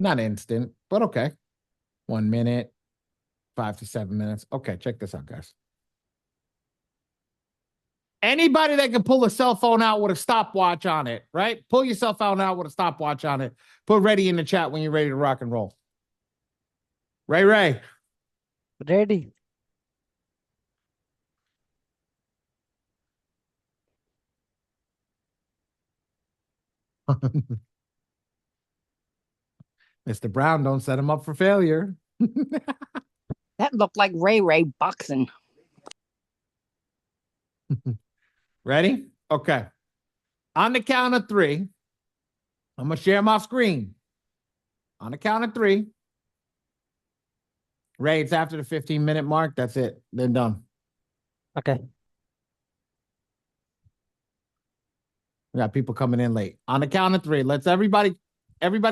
Not instant, but okay. 1 minute, 5 to 7 minutes. Okay, check this out, guys. Anybody that can pull a cell phone out with a stopwatch on it, right? Pull your cell phone out with a stopwatch on it. Put ready in the chat when you're ready to rock and roll. Ray. Ready. Mr. Brown, don't set him up for failure. That looked like Ray boxing. Ready? Okay. On the count of 3, I'm going to share my screen. On the count of 3. Ray, it's after the 15-minute mark. That's it. Then done. Okay. We got people coming in late. On the count of 3, let's everybody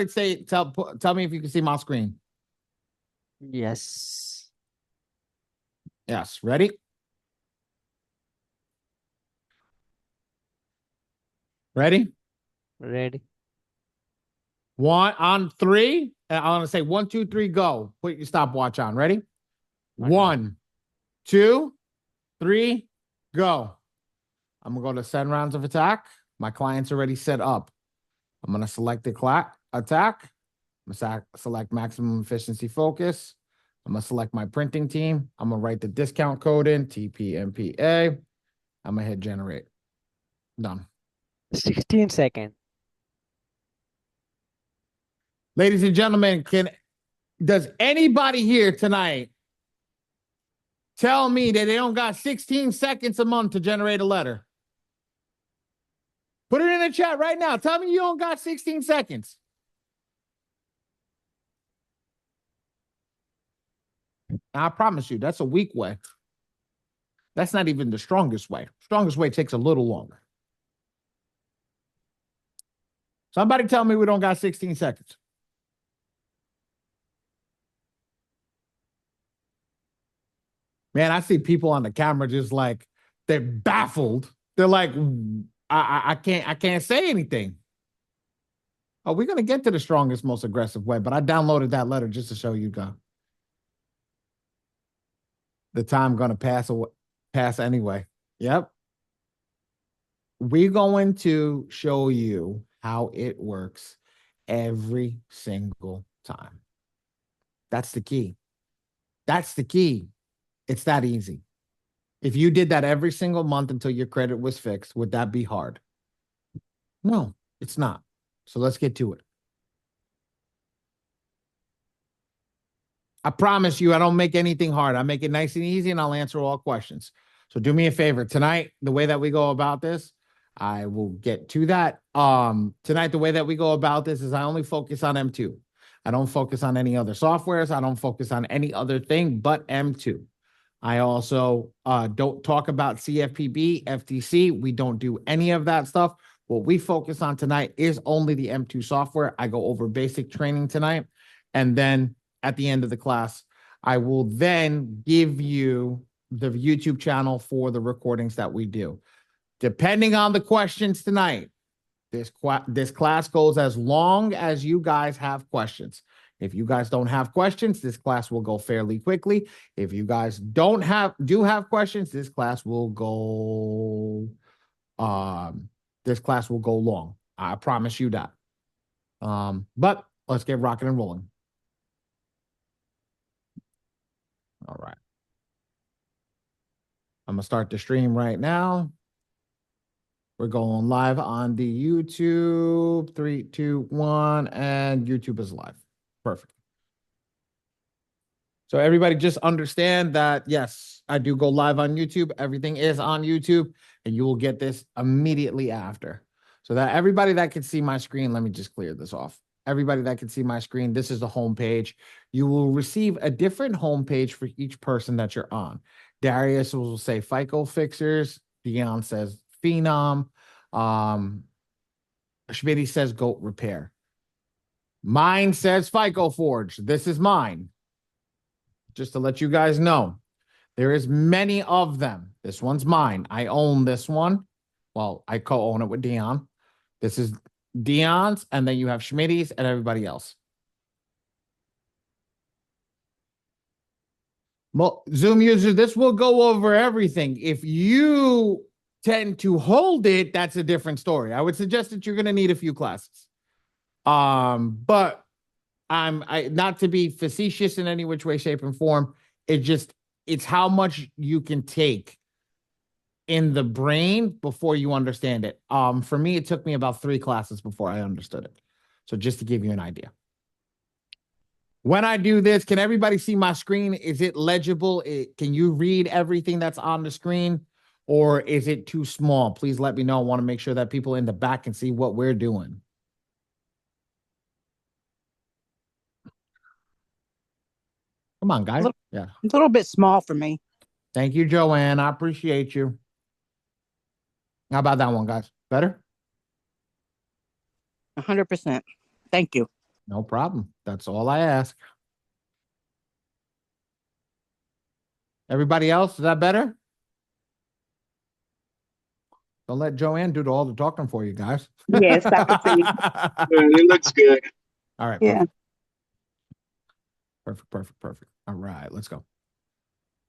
say, tell me if you can see my screen. Yes. Yes. Ready? Ready? Ready. 1 on 3. I'm going to say 1, 2, 3, go. Put your stopwatch on. Ready? Okay. 1, 2, 3, go. I'm going to go to send rounds of attack. My client's already set up. I'm going to select the attack. I'm going to select maximum efficiency focus. I'm going to select my printing team. I'm going to write the discount code in, TPMPA. I'm going to hit generate. Done. 16 seconds. Ladies and gentlemen, does anybody here tonight tell me that they don't got 16 seconds a month to generate a letter? Put it in the chat right now. Tell me you don't got 16 seconds. I promise you, that's a weak way. That's not even the strongest way. Strongest way takes a little longer. Somebody tell me we don't got 16 seconds. Man, I see people on the camera just like they're baffled. They're like, I can't say anything. Oh, we're gonna get to the strongest, most aggressive way, but I downloaded that letter just to show you guys. The time gonna pass anyway. Yep. We're going to show you how it works every single time. That's the key. That's the key. It's that easy. If you did that every single month until your credit was fixed, would that be hard? No, it's not. So let's get to it. I promise you, I don't make anything hard. I make it nice and easy, and I'll answer all questions. So do me a favor. Tonight, the way that we go about this, I will get to that. Tonight, the way that we go about this is I only focus on M2. I don't focus on any other softwares. I don't focus on any other thing but M2. I also don't talk about CFPB, FTC. We don't do any of that stuff. What we focus on tonight is only the M2 software. I go over basic training tonight. And then at the end of the class, I will then give you the YouTube channel for the recordings that we do. Depending on the questions tonight, this class goes as long as you guys have questions. If you guys don't have questions, this class will go fairly quickly. If you guys do have questions, this class will go long. I promise you that. But let's get rocking and rolling. All right. I'm gonna start the stream right now. We're going live on the YouTube. 3, 2, 1, and YouTube is live. Perfect. So everybody just understand that, yes, I do go live on YouTube. Everything is on YouTube, and you will get this immediately after. So that everybody that can see my screen, let me just clear this off. Everybody that can see my screen, this is the home page. You will receive a different home page for each person that you're on. Darius will say FICO Fixers. Dion says Phenom. Schmitty says Goat Repair. Mine says FICO Forge. This is mine. Just to let you guys know, there is many of them. This one's mine. I own this one. Well, I co-own it with Dion. This is Dion's, and then you have Schmitty's and everybody else. Zoom user, this will go over everything. If you tend to hold it, that's a different story. I would suggest that you're going to need a few classes. But I not to be facetious in any which way, shape, and form. It's how much you can take in the brain before you understand it. For me, it took me about 3 classes before I understood it. So just to give you an idea. When I do this, can everybody see my screen? Is it legible? Can you read everything that's on the screen? Or is it too small? Please let me know. I want to make sure that people in the back can see what we're doing. Come on, guys. Yeah. A little bit small for me. Thank you, Joanne. I appreciate you. How about that one, guys? Better? 100%. Thank you. No problem. That's all I ask. Everybody else, is that better? Don't let Joanne do all the talking for you guys. Yes, I can see. It looks good. All right. Yeah. Perfect. All right, let's go.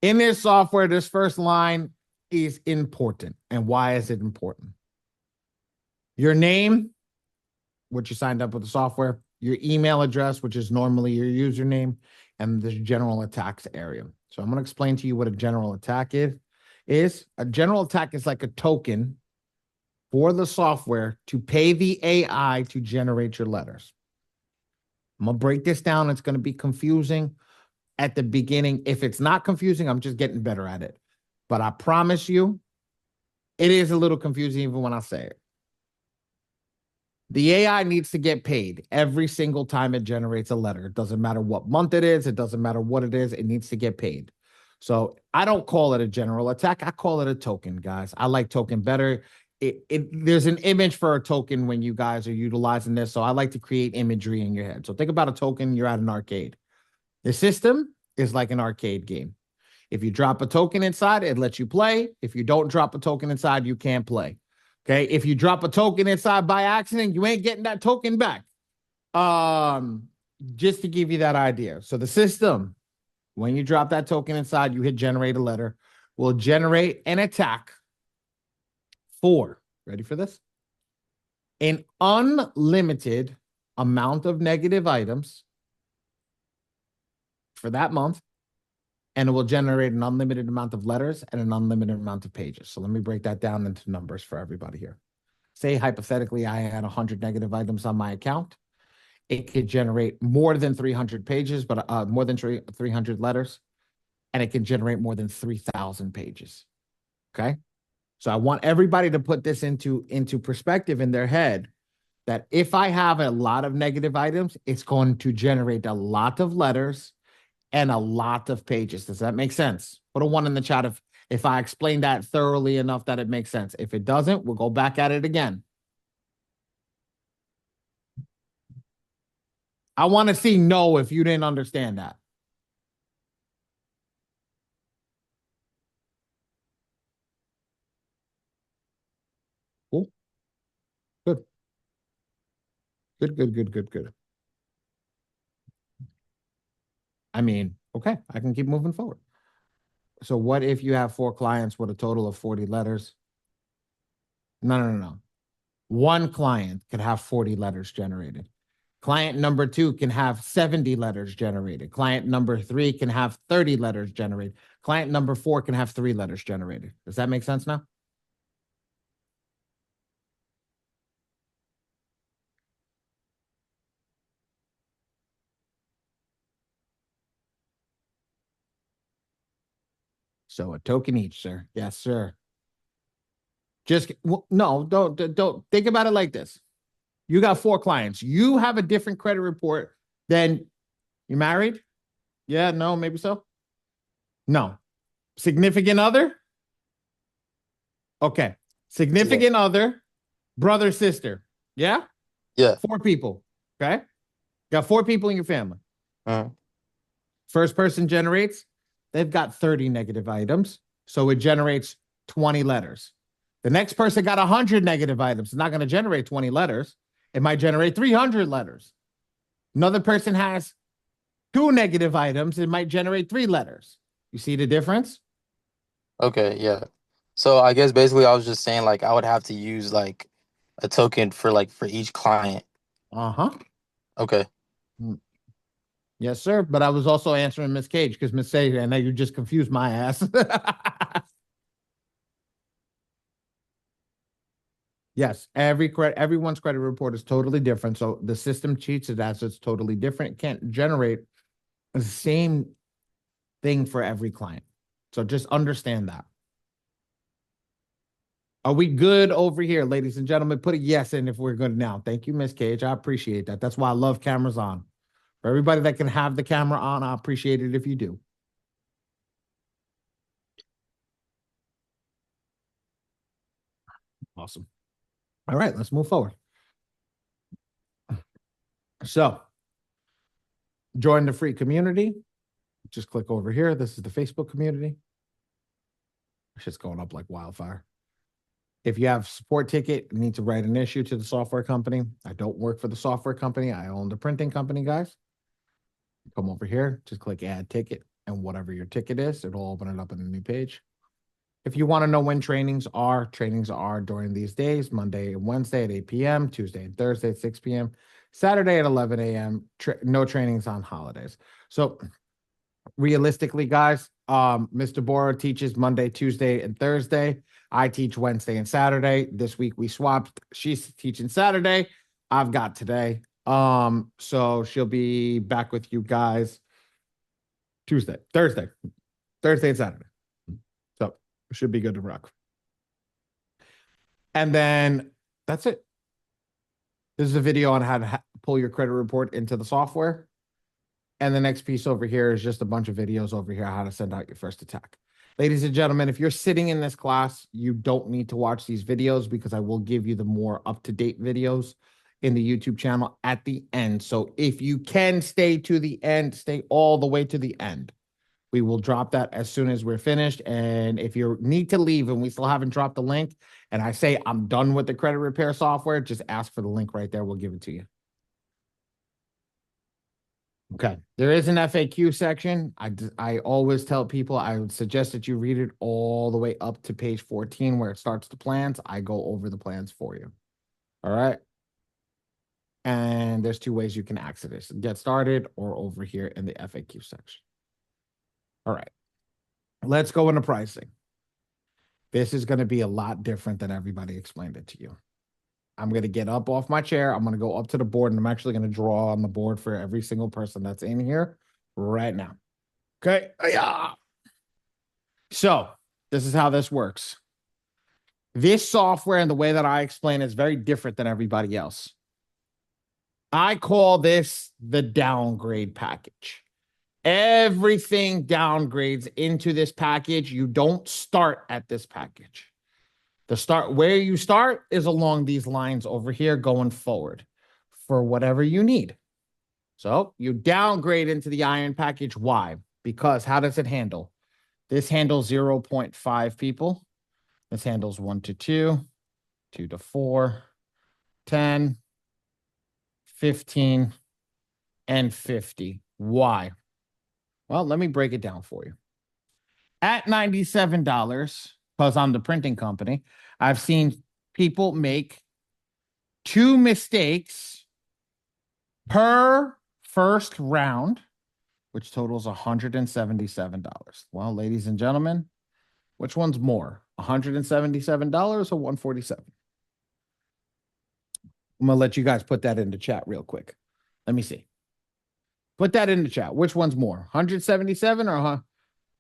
In this software, this first line is important. And why is it important? Your name, which you signed up with the software, your email address, which is normally your username, and the general attacks area. So I'm going to explain to you what a general attack is. A general attack is like a token for the software to pay the AI to generate your letters. I'm going to break this down. It's going to be confusing at the beginning. If it's not confusing, I'm just getting better at it. But I promise you, it is a little confusing even when I say it. The AI needs to get paid every single time it generates a letter. It doesn't matter what month it is. It doesn't matter what it is. It needs to get paid. So I don't call it a general attack. I call it a token, guys. I like token better. There's an image for a token when you guys are utilizing this. So I like to create imagery in your head. So think about a token. You're at an arcade. The system is like an arcade game. If you drop a token inside, it lets you play. If you don't drop a token inside, you can't play. Okay. If you drop a token inside by accident, you ain't getting that token back. Just to give you that idea. So the system, when you drop that token inside, you hit generate a letter, will generate an attack for, ready for this? An unlimited amount of negative items for that month. And it will generate an unlimited amount of letters and an unlimited amount of pages. So let me break that down into numbers for everybody here. Say, hypothetically, I had 100 negative items on my account. It could generate more than 300 pages, but more than 300 letters. And it can generate more than 3,000 pages. Okay? So I want everybody to put this into perspective in their head that if I have a lot of negative items, it's going to generate a lot of letters and a lot of pages. Does that make sense? Put a 1 in the chat if I explain that thoroughly enough that it makes sense. If it doesn't, we'll go back at it again. I want to see no if you didn't understand that. Cool. Good. Good. I mean, okay, I can keep moving forward. So what if you have 4 clients with a total of 40 letters? No. One client could have 40 letters generated. Client number 2 can have 70 letters generated. Client number 3 can have 30 letters generated. Client number 4 can have 3 letters generated. Does that make sense now? So a token each, sir. Yes, sir. Just no, don't think about it like this. You got 4 clients. You have a different credit report than you married? Yeah, no, maybe so. No. Significant other? Okay. Significant other, brother, sister. Yeah? Yeah. 4 people. Okay. Got 4 people in your family. Uh-huh. First person generates, they've got 30 negative items. So it generates 20 letters. The next person got 100 negative items. It's not going to generate 20 letters. It might generate 300 letters. Another person has 2 negative items. It might generate 3 letters. You see the difference? Okay, yeah. So I guess basically I was just saying like I would have to use like a token for each client. Uh-huh. Okay. Yes, sir. But I was also answering Miss Cage because Miss Cage, and now you just confused my ass. Yes, everyone's credit report is totally different. So the system treats it as it's totally different. It can't generate the same thing for every client. So just understand that. Are we good over here, ladies and gentlemen? Put a yes in if we're good now. Thank you, Miss Cage. I appreciate that. That's why I love cameras on. For everybody that can have the camera on, I appreciate it if you do. Awesome. All right, let's move forward. So, join the free community. Just click over here. This is the Facebook community. Shit's going up like wildfire. If you have support ticket, you need to write an issue to the software company. I don't work for the software company. I own the printing company, guys. Come over here, just click add ticket, and whatever your ticket is, it'll open it up in a new page. If you want to know when trainings are during these days, Monday and Wednesday at 8 p.m., Tuesday and Thursday at 6 p.m., Saturday at 11 a.m., no trainings on holidays. So realistically, guys, Mr. Bora teaches Monday, Tuesday, and Thursday. I teach Wednesday and Saturday. This week we swapped. She's teaching Saturday. I've got today. So she'll be back with you guys Thursday and Saturday. So should be good to rock. And then that's it. This is a video on how to pull your credit report into the software. And the next piece over here is just a bunch of videos over here, how to send out your first attack. Ladies and gentlemen, if you're sitting in this class, you don't need to watch these videos because I will give you the more up-to-date videos in the YouTube channel at the end. So if you can stay to the end, stay all the way to the end. We will drop that as soon as we're finished. And if you need to leave and we still haven't dropped the link, and I say I'm done with the credit repair software, just ask for the link right there. We'll give it to you. Okay, there is an FAQ section. I always tell people I would suggest that you read it all the way up to page 14 where it starts the plans. I go over the plans for you. All right. And there's two ways you can access this: get started or over here in the FAQ section. All right. Let's go into pricing. This is going to be a lot different than everybody explained it to you. I'm going to get up off my chair. I'm going to go up to the board, and I'm actually going to draw on the board for every single person that's in here right now. Okay. Yeah. So this is how this works. This software and the way that I explain is very different than everybody else. I call this the downgrade package. Everything downgrades into this package. You don't start at this package. Where you start is along these lines over here going forward for whatever you need. So you downgrade into the iron package. Why? Because how does it handle? This handles 0.5 people. This handles 1 to 2, 2 to 4, 10, 15, and 50. Why? Well, let me break it down for you. At $97, because I'm the printing company, I've seen people make 2 mistakes per first round, which totals $177. Well, ladies and gentlemen, which one's more, $177 or $147? I'm going to let you guys put that into chat real quick. Let me see. Put that in the chat. Which one's more, 177 or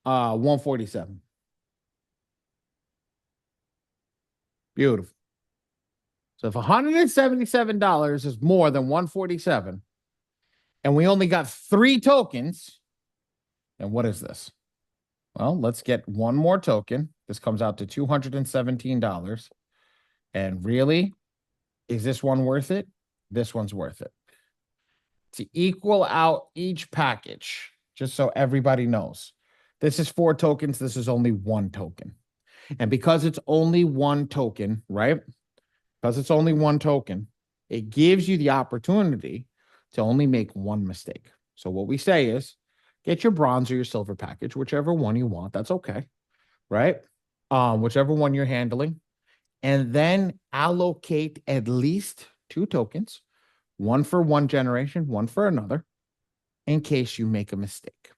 147? Beautiful. So if $177 is more than 147, and we only got 3 tokens, then what is this? Well, let's get one more token. This comes out to $217. And really, is this one worth it? This one's worth it. To equal out each package, just so everybody knows, this is 4 tokens. This is only 1 token. And because it's only 1 token, right? Because it's only 1 token, it gives you the opportunity to only make 1 mistake. So what we say is, Get your bronze or your silver package, whichever one you want. That's okay. Right? Whichever one you're handling. And then allocate at least 2 tokens, one for one generation, one for another, in case you make a mistake.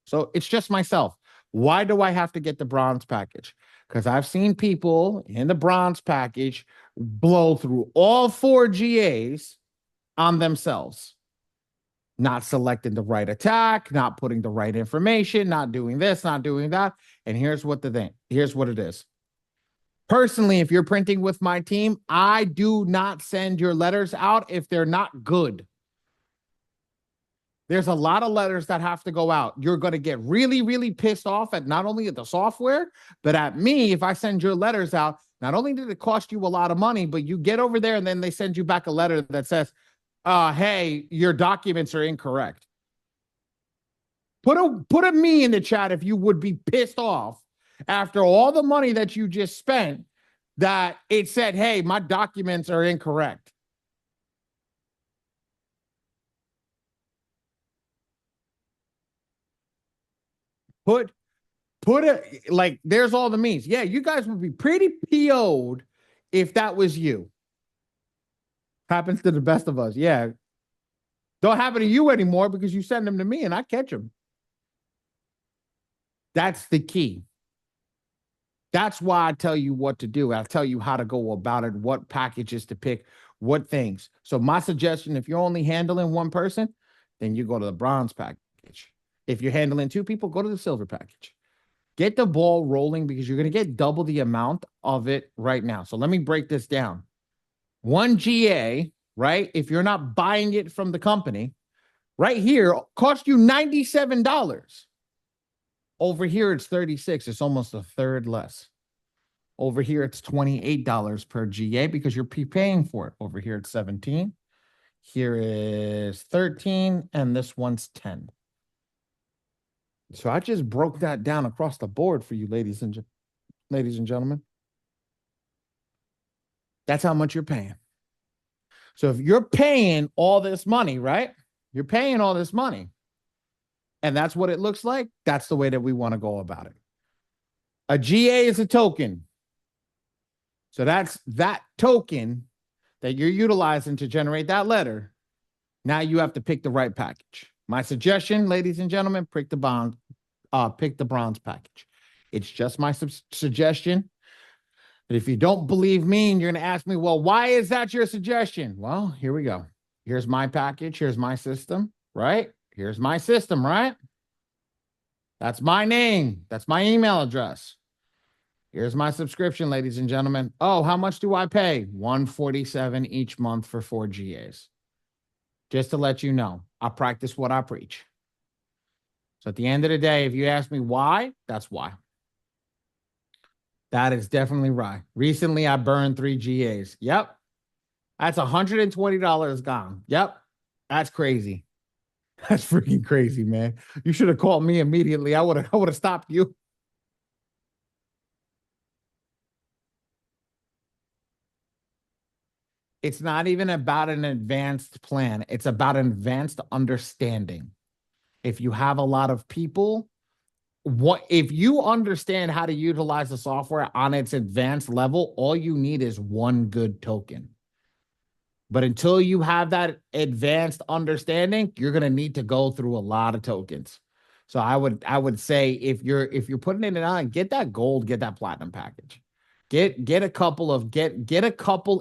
So it's just myself. Why do I have to get the bronze package? Because I've seen people in the bronze package blow through all 4 GAs on themselves. Not selecting the right attack, not putting the right information, not doing this, not doing that. And here's what it is. Personally, if you're printing with my team, I do not send your letters out if they're not good. There's a lot of letters that have to go out. You're going to get really, really pissed off at not only at the software, but at me if I send your letters out. Not only did it cost you a lot of money, but you get over there and then they send you back a letter that says, hey, your documents are incorrect. Put a me in the chat if you would be pissed off after all the money that you just spent that it said, hey, my documents are incorrect. Put like, there's all the means. Yeah, you guys would be pretty PO'd if that was you. Happens to the best of us. Yeah. Don't happen to you anymore because you send them to me and I catch them. That's the key. That's why I tell you what to do. I'll tell you how to go about it, what packages to pick, what things. So my suggestion, if you're only handling one person, then you go to the bronze package. If you're handling 2 people, go to the silver package. Get the ball rolling because you're going to get double the amount of it right now. So let me break this down. 1 GA, right? If you're not buying it from the company, right here, cost you $97. Over here, it's 36. It's almost a third less. Over here, it's $28 per GA because you're prepaying for it. Over here, it's 17. Here is 13, and this one's 10. So I just broke that down across the board for you, ladies and gentlemen. That's how much you're paying. So if you're paying all this money, right? You're paying all this money. And that's what it looks like. That's the way that we want to go about it. A GA is a token. So that's that token that you're utilizing to generate that letter. Now you have to pick the right package. My suggestion, ladies and gentlemen, pick the bronze package. It's just my suggestion. But if you don't believe me and you're going to ask me, well, why is that your suggestion? Well, here we go. Here's my package. Here's my system, right? Here's my system, right? That's my name. That's my email address. Here's my subscription, ladies and gentlemen. Oh, how much do I pay? $147 each month for 4 GAs. Just to let you know, I practice what I preach. So at the end of the day, if you ask me why, that's why. That is definitely right. Recently, I burned 3 GAs. Yep. That's $120 gone. Yep. That's crazy. That's freaking crazy, man. You should have called me immediately. I would have stopped you. It's not even about an advanced plan. It's about an advanced understanding. If you have a lot of people, if you understand how to utilize the software on its advanced level, all you need is 1 good token. But until you have that advanced understanding, you're going to need to go through a lot of tokens. So I would say if you're putting it on, get that gold, get that platinum package. Get a couple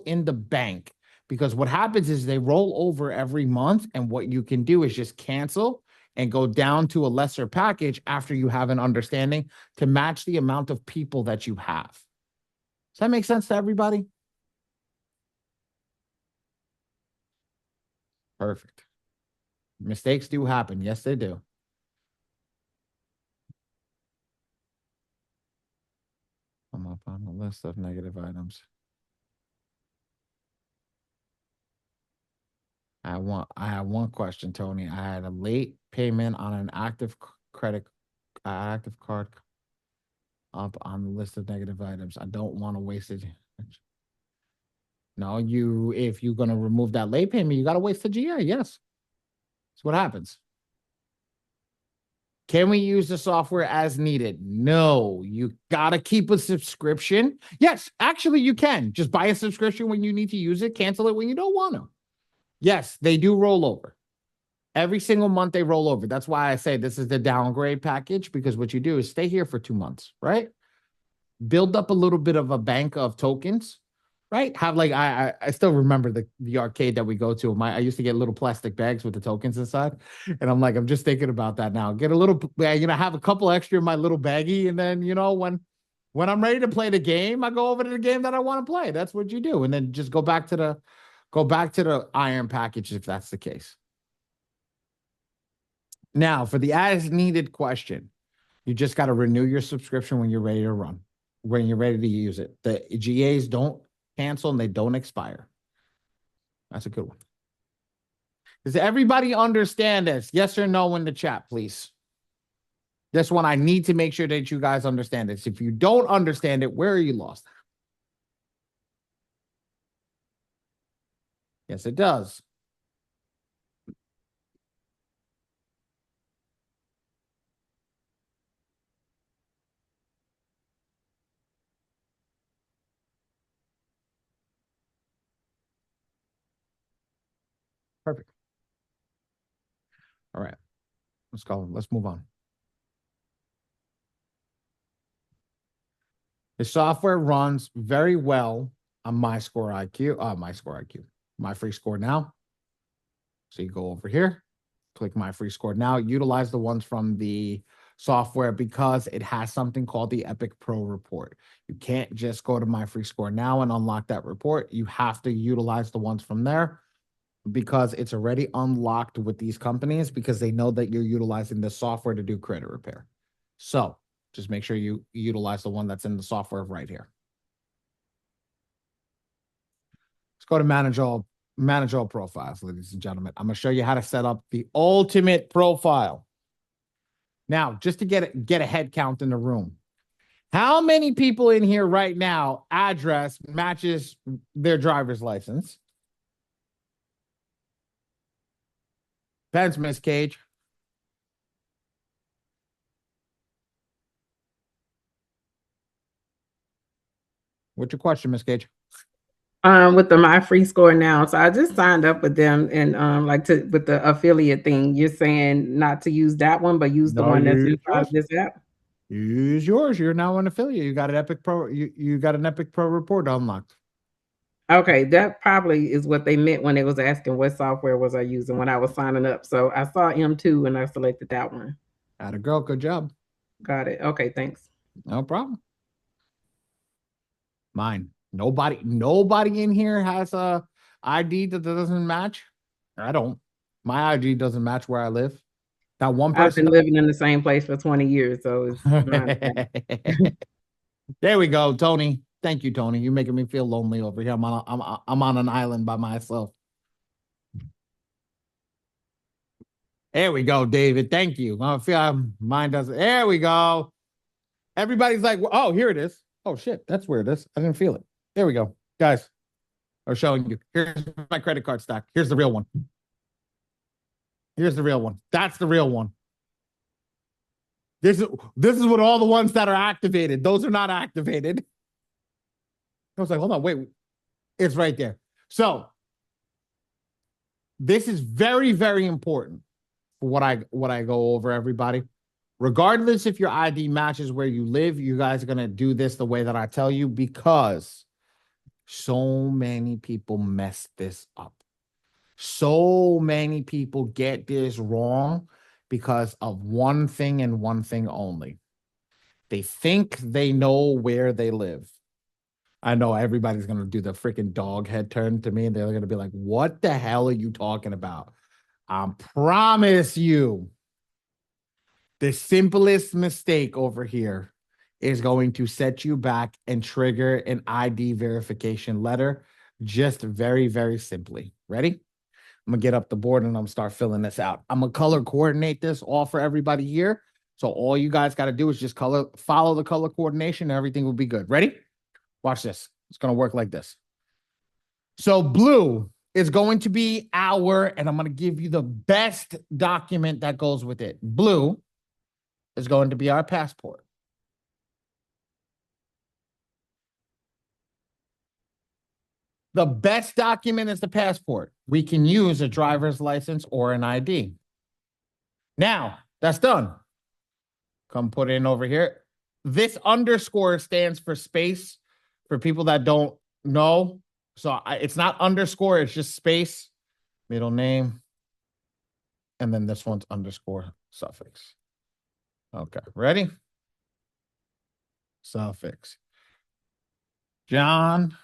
in the bank, because what happens is they roll over every month, and what you can do is just cancel and go down to a lesser package after you have an understanding to match the amount of people that you have. Does that make sense to everybody? Perfect. Mistakes do happen. Yes, they do. I'm up on the list of negative items. I have one question, Tony. I had a late payment on an active card up on the list of negative items. I don't want to waste it. No, if you're going to remove that late payment, you got to waste the GA. Yes. That's what happens. Can we use the software as needed? No, you got to keep a subscription. Yes, actually, you can just buy a subscription when you need to use it, cancel it when you don't want to. Yes, they do roll over. Every single month they roll over. That's why I say this is the downgrade package, because what you do is stay here for 2 months, right? Build up a little bit of a bank of tokens, right? Have like I still remember the arcade that we go to. I used to get little plastic bags with the tokens inside, and I'm just thinking about that now. Get a little, have a couple extra in my little baggie, and then when I'm ready to play the game, I go over to the game that I want to play. That's what you do, and then just go back to the iron package if that's the case. Now, for the as needed question, you just got to renew your subscription when you're ready to run, when you're ready to use it. The GAs don't cancel and they don't expire. That's a good one. Does everybody understand this? Yes or no in the chat, please. This one, I need to make sure that you guys understand this. If you don't understand it, where are you lost? Yes, it does. Perfect. All right. Let's go. Let's move on. The software runs very well on my free score now. So you go over here, click my free score now, utilize the ones from the software because it has something called the Epic Pro report. You can't just go to my free score now and unlock that report. You have to utilize the ones from there because it's already unlocked with these companies because they know that you're utilizing the software to do credit repair. So just make sure you utilize the one that's in the software right here. Let's go to manage all profiles, ladies and gentlemen. I'm going to show you how to set up the ultimate profile. Now, just to get a head count in the room. How many people in here right now address matches their driver's license? Depends, Miss Cage. What's your question, Miss Cage? With the My Free Score now. So I just signed up with them and with the affiliate thing. You're saying not to use that one, but use the one that's inside of this app. Use yours. You're now an affiliate. You got an Epic Pro. You got an Epic Pro report unlocked. Okay, that probably is what they meant when they was asking what software was I using when I was signing up. So I saw M2 and I selected that one. Atta girl, good job. Got it. Okay, thanks. No problem. Mine. Nobody in here has a ID that doesn't match. I don't. My ID doesn't match where I live. Not one person. I've been living in the same place for 20 years, so it's mine. There we go, Tony. Thank you, Tony. You're making me feel lonely over here. I'm on an island by myself. There we go, David. Thank you. I feel mine doesn't. There we go. Everybody's like, oh, here it is. Oh shit, that's where it is. I didn't feel it. There we go, guys. I'm showing you. Here's my credit card stack. Here's the real one. Here's the real one. That's the real one. This is what all the ones that are activated. Those are not activated. I was like, hold on, wait. It's right there. So this is very, very important for what I go over, everybody. Regardless if your ID matches where you live, you guys are going to do this the way that I tell you because so many people mess this up. So many people get this wrong because of one thing and one thing only. They think they know where they live. I know everybody's going to do the freaking dog head turn to me and they're going to be like, what the hell are you talking about? I promise you. The simplest mistake over here is going to set you back and trigger an ID verification letter just very, very simply. Ready? I'm going to get up the board and I'm going to start filling this out. I'm going to color coordinate this all for everybody here. So all you guys got to do is just follow the color coordination and everything will be good. Ready? Watch this. It's going to work like this. So blue is going to be and I'm going to give you the best document that goes with it. Blue is going to be our passport. The best document is the passport. We can use a driver's license or an ID. Now, that's done. Come put it in over here. This underscore stands for space for people that don't know. So it's not underscore, it's just space, middle name. And then this one's underscore suffix. Okay, ready? Suffix. John,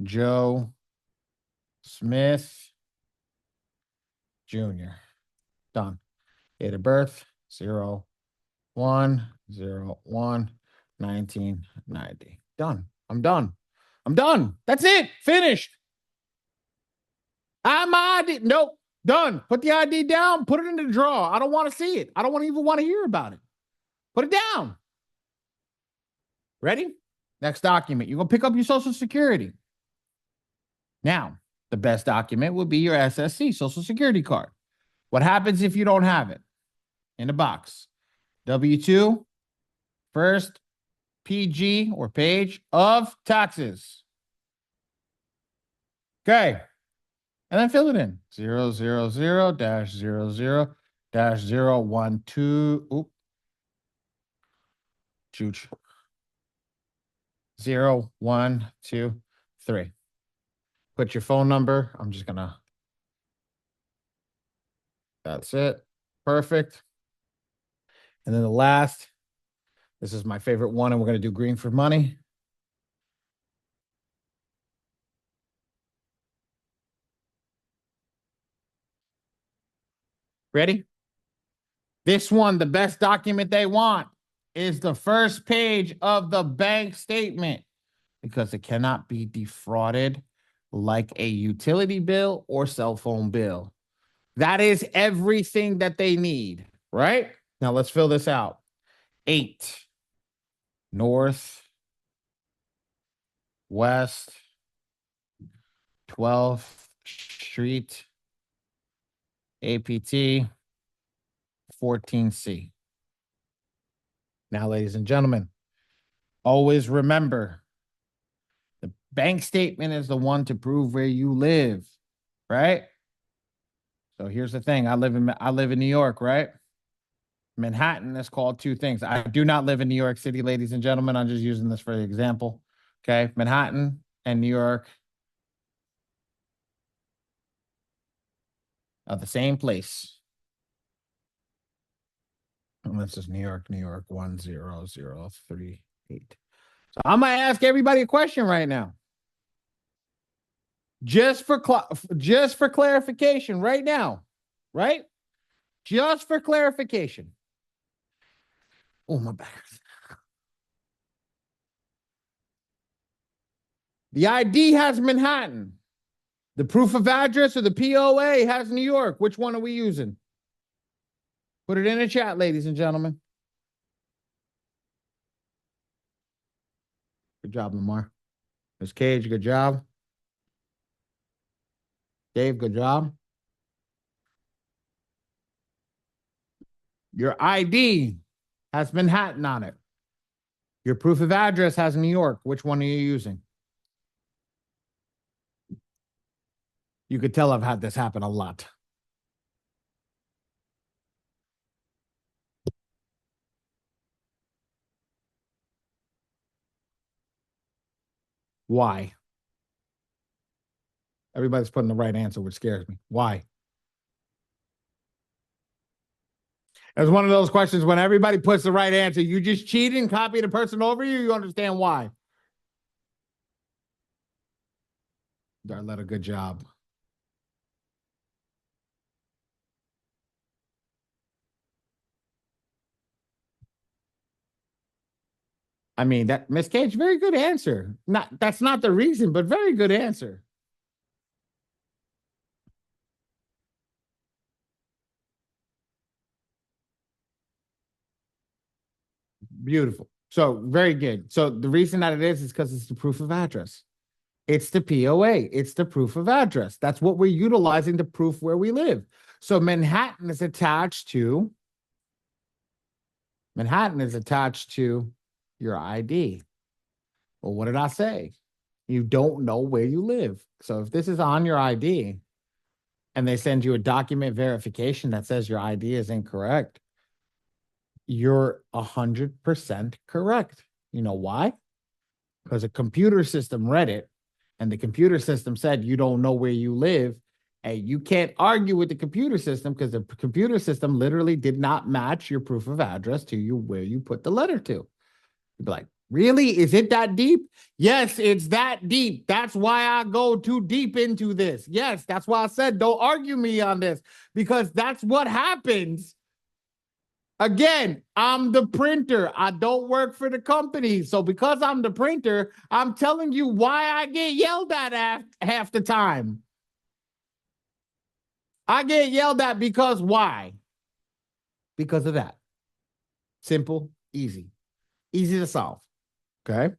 Joe, Smith, Jr. Done. Date of birth, 01/01/1990. Done. I'm done. I'm done. That's it. Finished. I'm ID. Nope. Done. Put the ID down. Put it in the drawer. I don't want to see it. I don't even want to hear about it. Put it down. Ready? Next document. You're going to pick up your social security. Now, the best document would be your SSC, social security card. What happens if you don't have it? In the box. W-2, first PG or page of taxes. Okay. And then fill it in. 000-00-012. Oop. Chooch. 0, 1, 2, 3. Put your phone number. I'm just gonna. That's it. Perfect. And then the last, this is my favorite one, and we're gonna do green for money. Ready? This one, the best document they want, is the first page of the bank statement because it cannot be defrauded like a utility bill or cell phone bill. That is everything that they need, right? Now let's fill this out. 8 North West 12th Street APT 14C. Now, ladies and gentlemen, always remember the bank statement is the one to prove where you live, right? So here's the thing. I live in New York, right? Manhattan is called two things. I do not live in New York City, ladies and gentlemen. I'm just using this for the example. Okay. Manhattan and New York are the same place. And this is New York, 10038. So I'm gonna ask everybody a question right now. Just for clarification right now, right? Just for clarification. Oh, my back. The ID has Manhattan. The proof of address or the POA has New York. Which one are we using? Put it in the chat, ladies and gentlemen. Good job, Lamar. Ms. Cage, good job. Dave, good job. Your ID has Manhattan on it. Your proof of address has New York. Which one are you using? You could tell I've had this happen a lot. Why? Everybody's putting the right answer, which scares me. Why? It's one of those questions when everybody puts the right answer, you just cheated and copy the person over you, you understand why. Darletta, good job. I mean, that Miss Cage, very good answer. That's not the reason, but very good answer. Beautiful. So very good. So the reason that it is because it's the proof of address. It's the POA. It's the proof of address. That's what we're utilizing to prove where we live. So Manhattan is attached to Manhattan is attached to your ID. Well, what did I say? You don't know where you live. So if this is on your ID and they send you a document verification that says your ID is incorrect, you're 100% correct. You know why? Because a computer system read it and the computer system said you don't know where you live. And you can't argue with the computer system because the computer system literally did not match your proof of address to you where you put the letter to. You'd be like, really? Is it that deep? Yes, it's that deep. That's why I go too deep into this. Yes, that's why I said don't argue me on this, because that's what happens. Again, I'm the printer. I don't work for the company. So because I'm the printer, I'm telling you why I get yelled at half the time. I get yelled at because why? Because of that. Simple, easy to solve. Okay.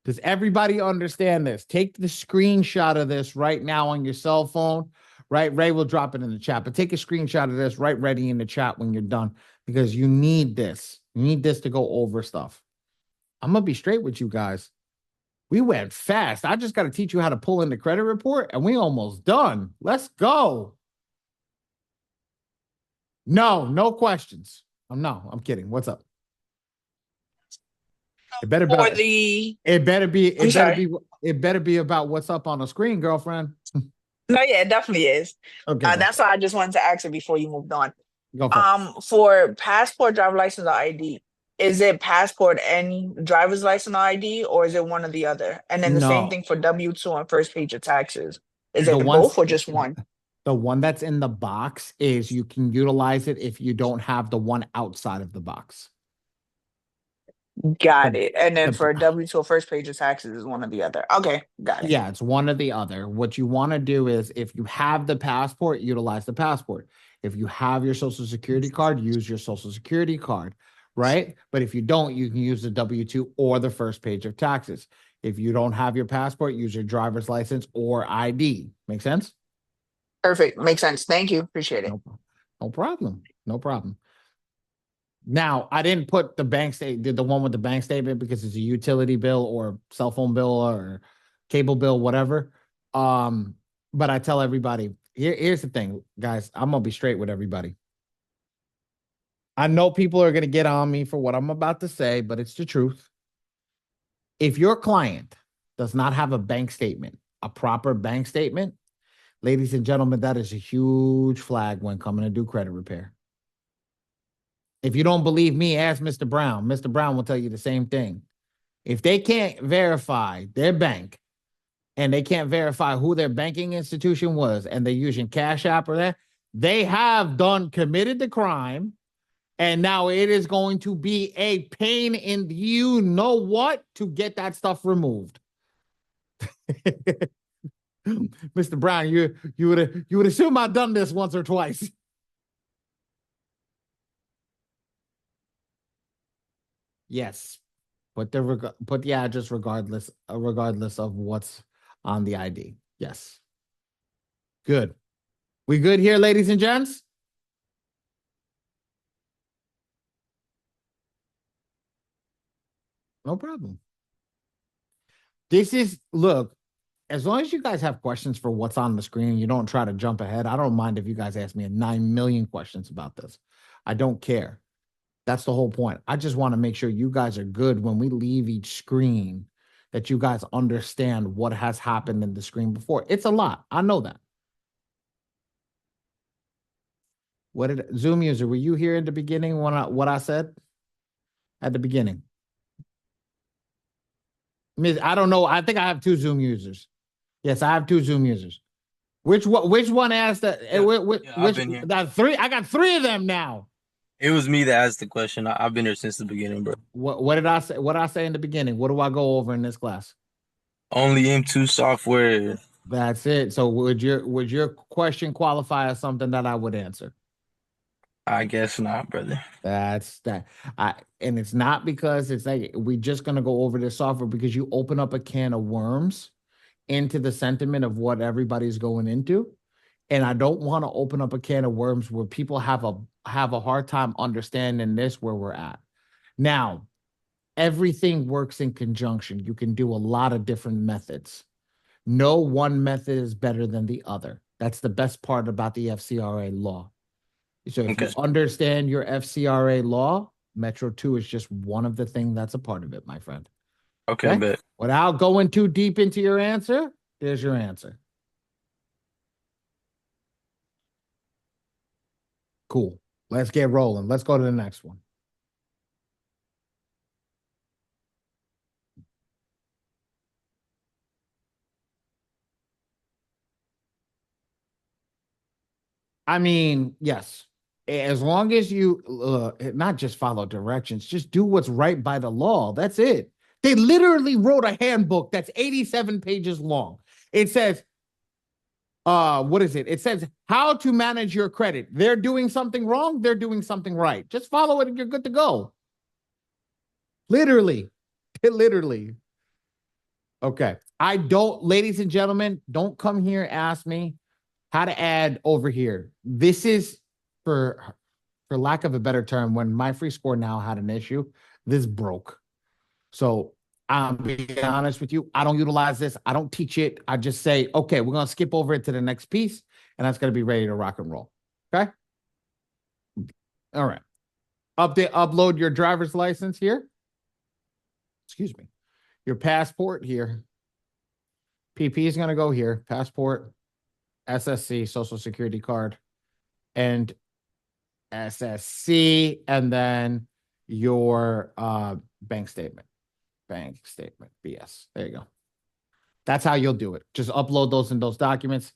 Does everybody understand this? Take the screenshot of this right now on your cell phone, right? Ray will drop it in the chat, but take a screenshot of this right ready in the chat when you're done, because you need this. You need this to go over stuff. I'm going to be straight with you guys. We went fast. I just got to teach you how to pull in the credit report, and we almost done. Let's go. No questions. No, I'm kidding. What's up? It better For be. the, It better be. I'm It better sorry. be. It better be about what's up on the screen, girlfriend. No, yeah, it definitely is. Okay, That's why I just wanted to ask it before you moved on. go for it. For passport, driver license, or ID, is it passport and driver's license or ID, or is it one or the other? And then the same No, thing for W-2 and first page of taxes. Is the it ones, both or just one? the one that's in the box is you can utilize it if you don't have the one outside of the box. Got The, it. And then the, for W-2 or first page of taxes is one or the other. Okay, got it. yeah, it's one or the other. What you want to do is if you have the passport, utilize the passport. If you have your social security card, use your social security card, right? But if you don't, you can use the W-2 or the first page of taxes. If you don't have your passport, use your driver's license or ID. Make sense? Perfect. Makes sense. Thank you. Appreciate it. No problem. No problem. Now, I didn't put the bank statement, the one with the bank statement, because it's a utility bill or cell phone bill or cable bill, whatever. But I tell everybody, here's the thing, guys, I'm gonna be straight with everybody. I know people are gonna get on me for what I'm about to say, but it's the truth. If your client does not have a bank statement, a proper bank statement, ladies and gentlemen, that is a huge flag when coming to do credit repair. If you don't believe me, ask Mr. Brown. Mr. Brown will tell you the same thing. If they can't verify their bank and they can't verify who their banking institution was and they're using Cash App or that, they have committed the crime. And now it is going to be a pain in you know what to get that stuff removed. Mr. Brown, you would assume I've done this once or twice. Yes. Put the address regardless of what's on the ID. Yes. Good. We good here, ladies and gents? No problem. Look, as long as you guys have questions for what's on the screen, you don't try to jump ahead. I don't mind if you guys ask me 9 million questions about this. I don't care. That's the whole point. I just want to make sure you guys are good when we leave each screen, that you guys understand what has happened in the screen before. It's a lot. I know that. What did Zoom user, were you here in the beginning when what I said at the beginning? I don't know. I think I have 2 Zoom users. Yes, I have 2 Zoom users. Which one asked that? I've been here. That 3. I got 3 of them now. It was me that asked the question. I've been here since the beginning, bro. What did I say? What did I say in the beginning? What do I go over in this class? Only M2 software. That's it. So would your question qualify as something that I would answer? I guess not, brother. That's that. And it's not because it's like we're just gonna go over this software, because you open up a can of worms into the sentiment of what everybody's going into. And I don't want to open up a can of worms where people have a hard time understanding this where we're at. Now, everything works in conjunction. You can do a lot of different methods. No one method is better than the other. That's the best part about the FCRA law. So if you Okay. understand your FCRA law, Metro 2 is just one of the things that's a part of it, my friend. Okay, Okay? bet. Without going too deep into your answer, there's your answer. Cool. Let's get rolling. Let's go to the next one. I mean, yes. As long as you not just follow directions, just do what's right by the law. That's it. They literally wrote a handbook that's 87 pages long. It says, what is it? It says how to manage your credit. They're doing something wrong, they're doing something right. Just follow it and you're good to go. Literally. Literally. Okay. I don't, ladies and gentlemen, don't come here ask me how to add over here. This is for lack of a better term, when my free score now had an issue, this broke. So I'm being honest with you. I don't utilize this. I don't teach it. I just say, okay, we're going to skip over it to the next piece, and that's going to be ready to rock and roll. Okay. All right. Upload your driver's license here. Excuse me. Your passport here. PP is going to go here. Passport, SSC, social security card, and SSC, and then your bank statement. BS. There you go. That's how you'll do it. Just upload those in those documents.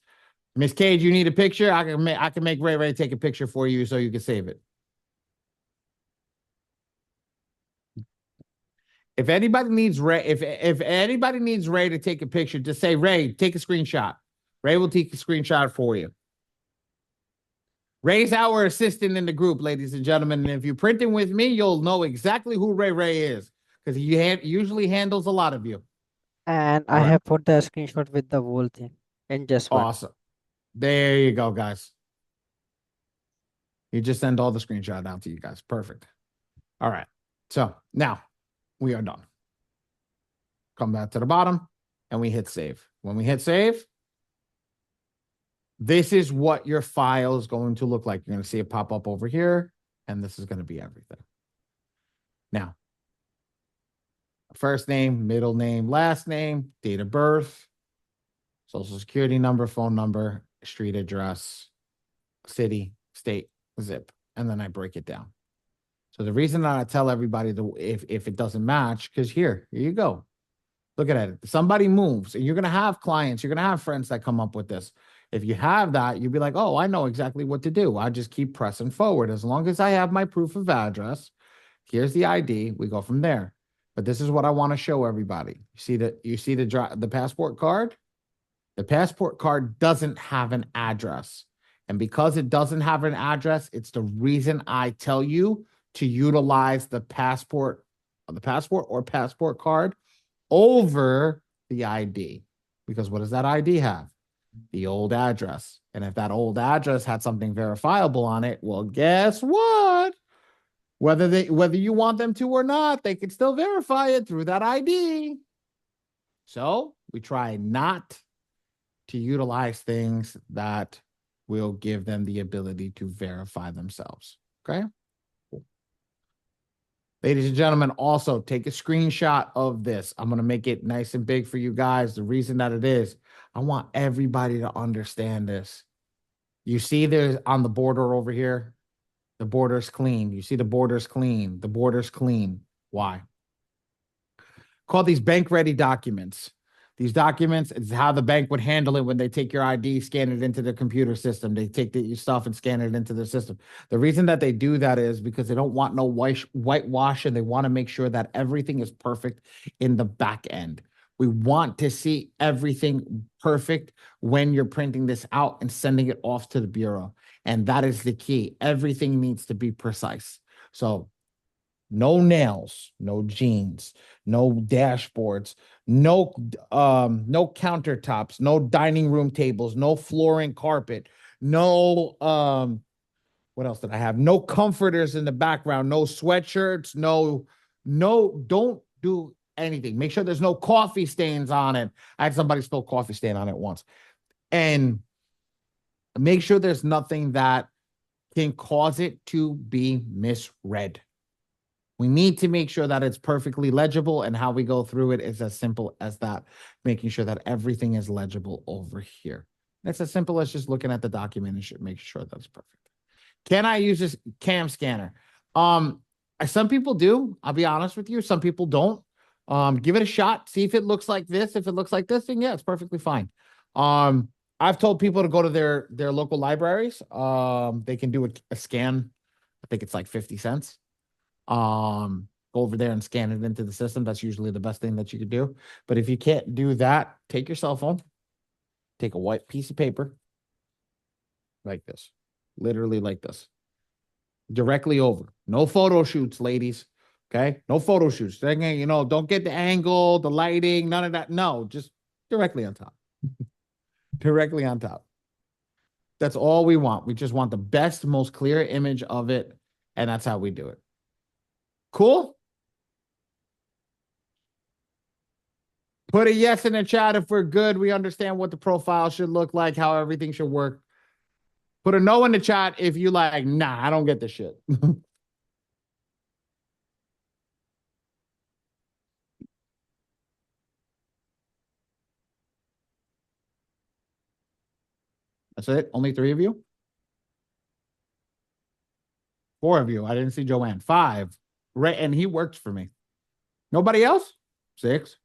Miss Cage, you need a picture? I can make Ray take a picture for you so you can save it. If anybody needs Ray, if anybody needs Ray to take a picture, just say, Ray, take a screenshot. Ray will take a screenshot for you. Ray's our assistant in the group, ladies and gentlemen. And if you're printing with me, you'll know exactly who Ray is, because he usually handles a lot of you. And All I right. have put the screenshot with the whole thing in just one. Awesome. There you go, guys. You just send all the screenshot out to you guys. Perfect. All right. So now we are done. Come back to the bottom and we hit save. When we hit save, this is what your file is going to look like. You're going to see it pop up over here, and this is going to be everything. Now, first name, middle name, last name, date of birth, social security number, phone number, street address, city, state, zip, and then I break it down. So the reason that I tell everybody to, if it doesn't match, because here you go. Look at it. Somebody moves, and you're going to have clients, you're going to have friends that come up with this. If you have that, you'd be like, oh, I know exactly what to do. I just keep pressing forward. As long as I have my proof of address, here's the ID, we go from there. But this is what I want to show everybody. You see the passport card? The passport card doesn't have an address. And because it doesn't have an address, it's the reason I tell you to utilize the passport or passport card over the ID. Because what does that ID have? The old address. And if that old address had something verifiable on it, well, guess what? Whether you want them to or not, they can still verify it through that ID. So we try not to utilize things that will give them the ability to verify themselves. Okay. Cool. Ladies and gentlemen, also take a screenshot of this. I'm going to make it nice and big for you guys. The reason that it is, I want everybody to understand this. You see there's on the border over here, the border's clean. You see the border's clean. The border's clean. Why? Call these bank ready documents. These documents is how the bank would handle it when they take your ID, scan it into the computer system. They take your stuff and scan it into the system. The reason that they do that is because they don't want no whitewash, and they want to make sure that everything is perfect in the back end. We want to see everything perfect when you're printing this out and sending it off to the bureau. And that is the key. Everything needs to be precise. So no nails, no jeans, no dashboards, no countertops, no dining room tables, no flooring carpet, No, what else did I have? No comforters in the background, no sweatshirts, don't do anything. Make sure there's no coffee stains on it. I had somebody spill coffee stain on it once. And make sure there's nothing that can cause it to be misread. We need to make sure that it's perfectly legible, and how we go through it is as simple as that, making sure that everything is legible over here. It's as simple as just looking at the document and making sure that's perfect. Can I use this cam scanner? Some people do. I'll be honest with you. Some people don't. Give it a shot. See if it looks like this. If it looks like this, then yeah, it's perfectly fine. I've told people to go to their local libraries. They can do a scan. I think it's like 50 cents. Go over there and scan it into the system. That's usually the best thing that you could do. But if you can't do that, take your cell phone, take a white piece of paper like this, literally like this, directly over. No photo shoots, ladies. Okay, no photo shoots. Don't get the angle, the lighting, none of that. No, just directly on top. Directly on top. That's all we want. We just want the best, most clear image of it, and that's how we do it. Cool? Put a yes in the chat if we're good. We understand what the profile should look like, how everything should work. Put a no in the chat if you like, nah, I don't get this shit. That's it? Only 3 of you? 4 of you. I didn't see Joanne. 5. Right, and he works for me. Nobody else? 6.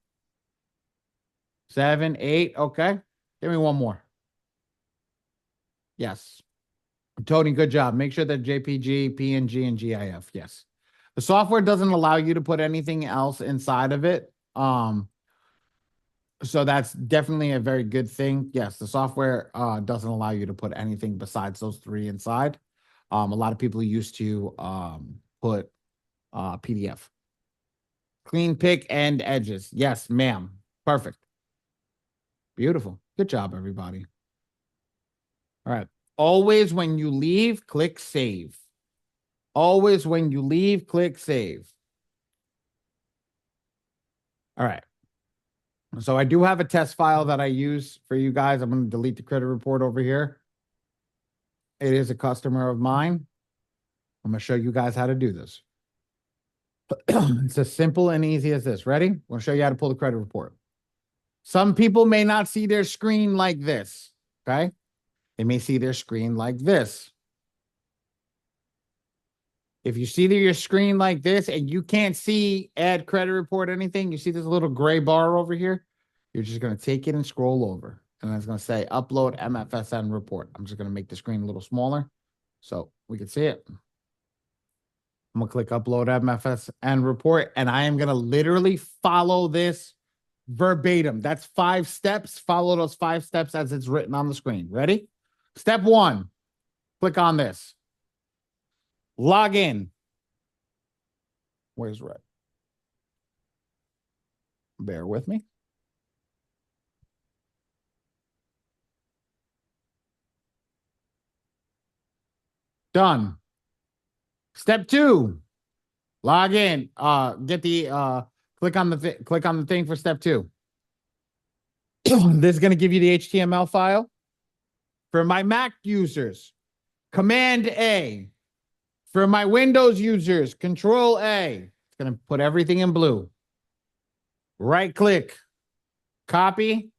7, 8. Okay. Give me one more. Yes. Tony, good job. Make sure that JPG, PNG, and GIF. Yes. The software doesn't allow you to put anything else inside of it. So that's definitely a very good thing. Yes, the software doesn't allow you to put anything besides those 3 inside. A lot of people used to put PDF. Clean pick and edges. Yes, ma'am. Perfect. Beautiful. Good job, everybody. All right. Always when you leave, click save. Always when you leave, click save. All right. So I do have a test file that I use for you guys. I'm going to delete the credit report over here. It is a customer of mine. I'm going to show you guys how to do this. It's as simple and easy as this. Ready? I'm going to show you how to pull the credit report. Some people may not see their screen like this. Okay? They may see their screen like this. If you see your screen like this and you can't see add credit report anything, you see this little gray bar over here, you're just going to take it and scroll over. And it's going to say upload MFSN report. I'm just going to make the screen a little smaller so we can see it. I'm going to click upload MFSN report, and I am going to literally follow this verbatim. That's 5 steps. Follow those 5 steps as it's written on the screen. Ready? Step 1, click on this. Log in. Where's red? Bear with me. Done. Step 2. Log in. Get the click on the thing for step 2. This is going to give you the HTML file. For my Mac users, Command A. For my Windows users, Control A. It's going to put everything in blue. Right click, copy,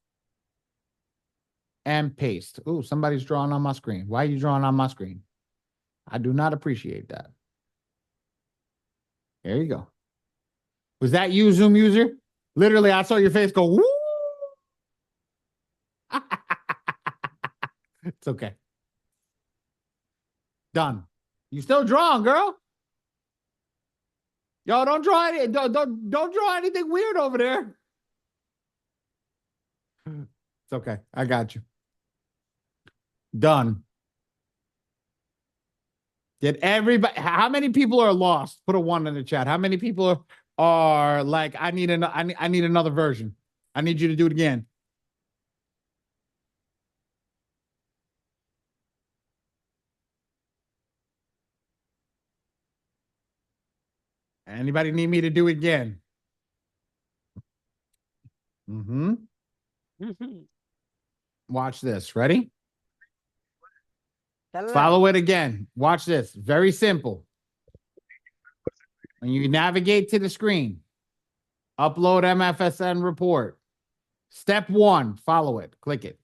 and paste. Ooh, somebody's drawing on my screen. Why are you drawing on my screen? I do not appreciate that. There you go. Was that you, Zoom user? Literally, I saw your face go, woo! It's okay. Done. You still drawing, girl? Yo, don't draw any, don't draw anything weird over there. It's okay. I got you. Done. Did everybody? How many people are lost? Put a 1 in the chat. How many people are like, I need another version. I need you to do it again. Anybody need me to do it again? Mm-hmm. Watch this. Ready? Follow it again. Watch this. Very simple. When you navigate to the screen, upload MFSN report. Step 1, follow it. Click it.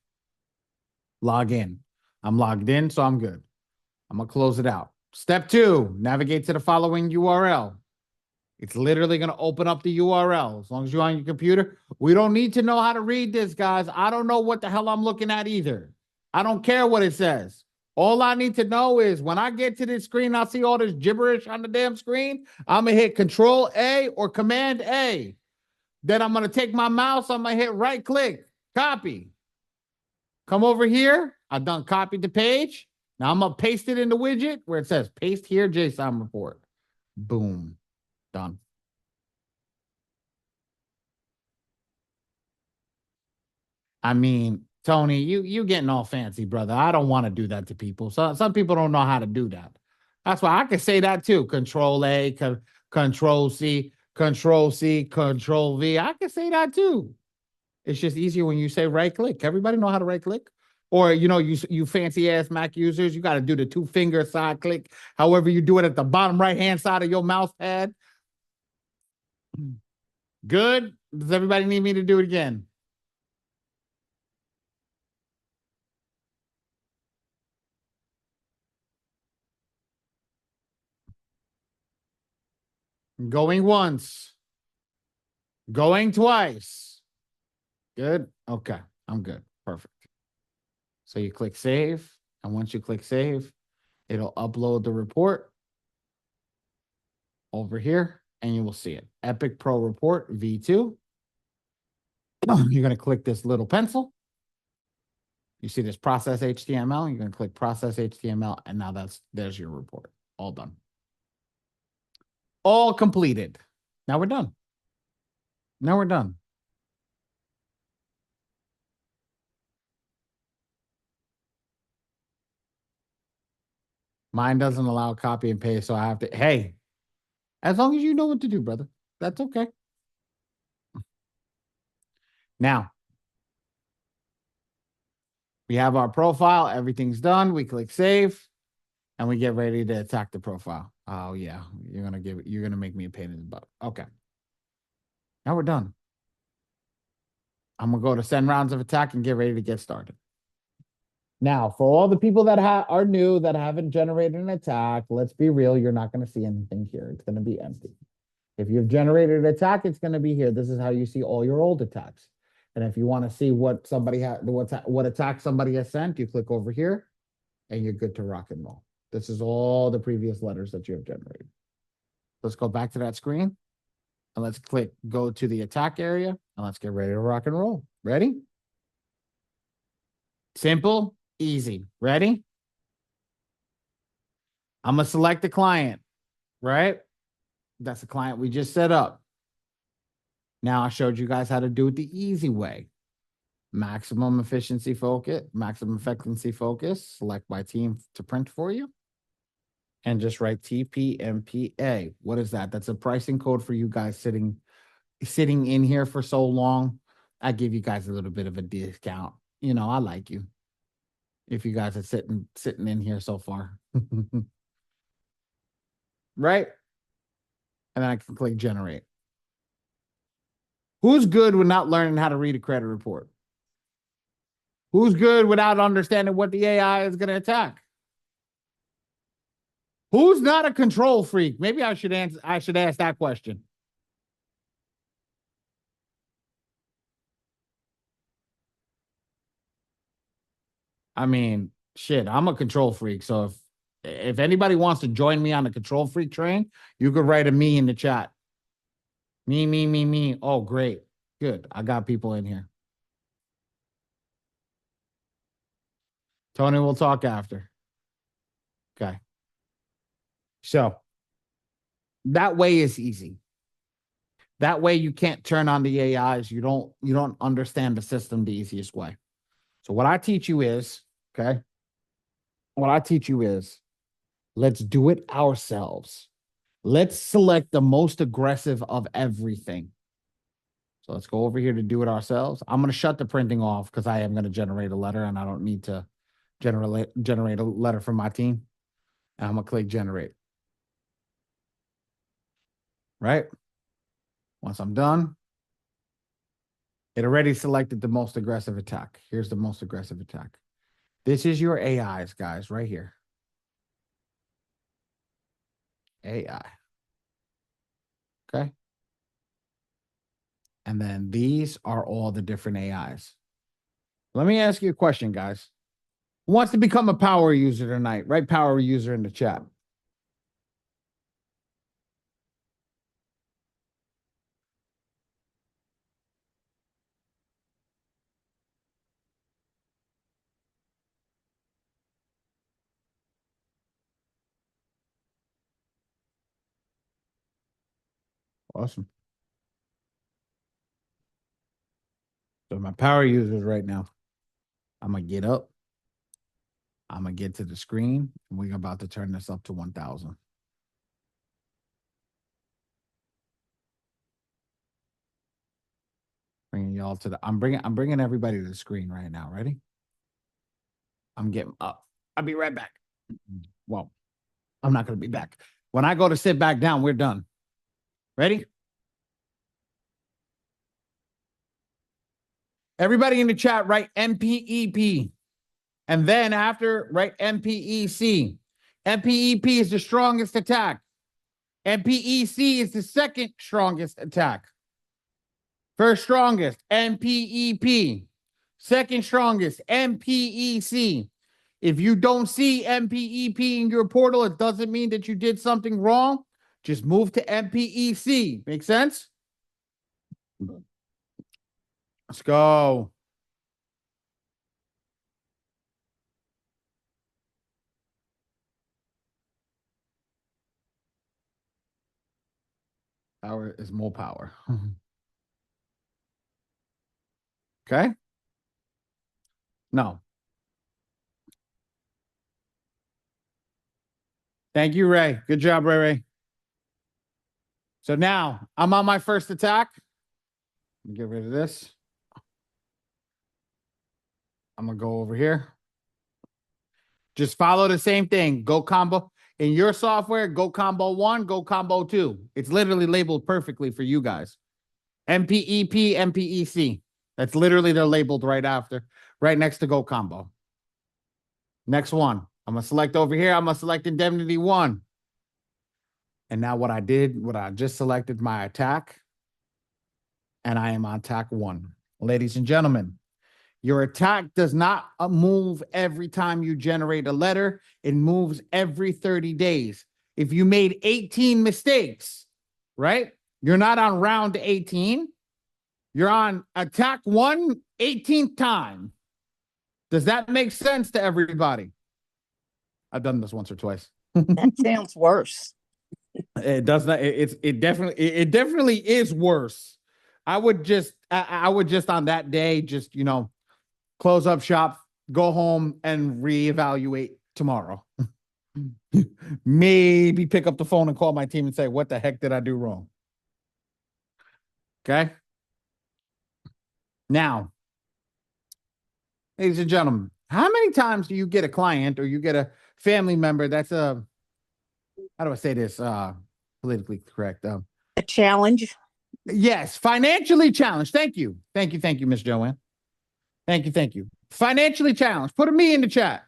Log in. I'm logged in, so I'm good. I'm going to close it out. Step 2, navigate to the following URL. It's literally going to open up the URL as long as you're on your computer. We don't need to know how to read this, guys. I don't know what the hell I'm looking at either. I don't care what it says. All I need to know is when I get to this screen, I see all this gibberish on the damn screen. I'm going to hit Control A or Command A. Then I'm going to take my mouse. I'm going to hit right click, copy. Come over here. I've done copied the page. Now I'm going to paste it in the widget where it says paste here, JSON report. Boom. Done. I mean, Tony, you getting all fancy, brother. I don't want to do that to people. So some people don't know how to do that. That's why I can say that too. Control A, Control C, Control C, Control V. I can say that too. It's just easier when you say right click. Everybody know how to right click? Or, you fancy ass Mac users, you got to do the 2-finger side click. However you do it at the bottom right-hand side of your mouse pad. Good. Does everybody need me to do it again? Going once. Going twice. Good. Okay. I'm good. Perfect. So you click save. And once you click save, it'll upload the report over here and you will see it. Epic Pro Report V2. You're going to click this little pencil. You see this process HTML. You're going to click process HTML. And now there's your report. All done. All completed. Now we're done. Now we're done. Mine doesn't allow copy and paste, so I have to, hey, as long as you know what to do, brother, that's okay. Now, we have our profile. Everything's done. We click save and we get ready to attack the profile. Oh yeah. You're going to make me a pain in the butt. Okay. Now we're done. I'm going to go to send rounds of attack and get ready to get started. Now, for all the people that are new, that haven't generated an attack, let's be real. You're not going to see anything here. It's going to be empty. If you've generated an attack, it's going to be here. This is how you see all your old attacks. And if you want to see what somebody what attack somebody has sent, you click over here and you're good to rock and roll. This is all the previous letters that you have generated. Let's go back to that screen and let's go to the attack area and let's get ready to rock and roll. Ready? Simple, easy. Ready? I'm going to select the client, right? That's the client we just set up. Now I showed you guys how to do it the easy way. Maximum efficiency focus, maximum effectiveness focus, select by team to print for you. And just write TPMPA. What is that? That's a pricing code for you guys sitting in here for so long. I give you guys a little bit of a discount. I like you. If you guys are sitting in here so far. Right? And then I can click generate. Who's good with not learning how to read a credit report? Who's good without understanding what the AI is going to attack? Who's not a control freak? Maybe I should ask that question. I mean, shit, I'm a control freak. So if anybody wants to join me on the control freak train, you could write a me in the chat. Me. Oh, great. Good. I got people in here. Tony, we'll talk after. Okay. So that way is easy. That way you can't turn on the AIs. You don't understand the system the easiest way. So what I teach you is, okay? What I teach you is, let's do it ourselves. Let's select the most aggressive of everything. So let's go over here to do it ourselves. I'm going to shut the printing off because I am going to generate a letter and I don't need to generate a letter from my team. And I'm going to click generate. Right? Once I'm done, it already selected the most aggressive attack. Here's the most aggressive attack. This is your AIs, guys, right here. AI. Okay. And then these are all the different AIs. Let me ask you a question, guys. Who wants to become a power user tonight? Write power user in the chat. Awesome. So my power users right now, I'm going to get up. I'm going to get to the screen. And we're about to turn this up to 1,000. Bringing y'all to the, I'm bringing everybody to the screen right now. Ready? I'm getting up. I'll be right back. Well, I'm not going to be back. When I go to sit back down, we're done. Ready? Everybody in the chat, write MPEP. And then after, write MPEC. MPEP is the strongest attack. MPEC is the second strongest attack. First strongest, MPEP. Second strongest, MPEC. If you don't see MPEP in your portal, it doesn't mean that you did something wrong. Just move to MPEC. Make sense? Let's go. Power is more power. Okay? No. Thank you, Ray. Good job, Ray. So now I'm on my first attack. Let me get rid of this. I'm going to go over here. Just follow the same thing. Go combo. In your software, go combo 1, go combo 2. It's literally labeled perfectly for you guys. MPEP, MPEC. That's literally, they're labeled right after, right next to go combo. Next one. I'm going to select over here. I'm going to select indemnity 1. And now what I just selected my attack. And I am on attack 1. Ladies and gentlemen, your attack does not move every time you generate a letter. It moves every 30 days. If you made 18 mistakes, right? You're not on round 18. You're on attack 1, 18th time. Does that make sense to everybody? I've done this once or twice. That sounds worse. It does not. It definitely is worse. I would just on that day, just, close up shop, go home and reevaluate tomorrow. Maybe pick up the phone and call my team and say, what the heck did I do wrong? Okay. Now, ladies and gentlemen, how many times do you get a client or you get a family member that's how do I say this politically correct? A challenge. Yes, financially challenged. Thank you, Miss Joanne. Thank you. Financially challenged. Put a me in the chat.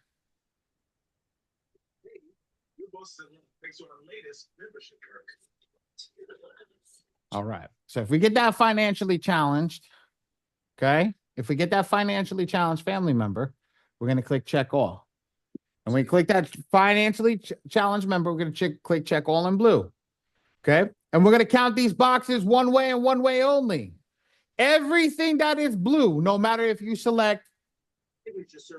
All right. So if we get that financially challenged, okay, if we get that financially challenged family member, we're going to click check all. And when we click that financially challenged member, we're going to click check all in blue. Okay. And we're going to count these boxes one way and one way only. Everything that is blue, no matter if you select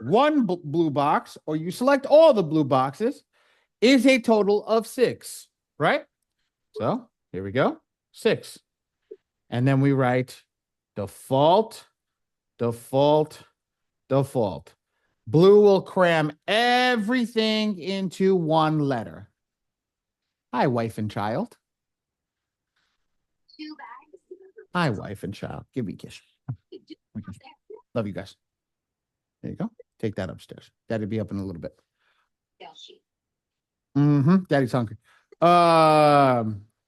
one blue box or you select all the blue boxes, is a total of 6, right? So here we go, 6. And then we write default. Blue will cram everything into one letter. Hi, wife and child. Hi, wife and child. Give me a kiss. Love you guys. There you go. Take that upstairs. Daddy be up in a little bit. Daddy's hungry.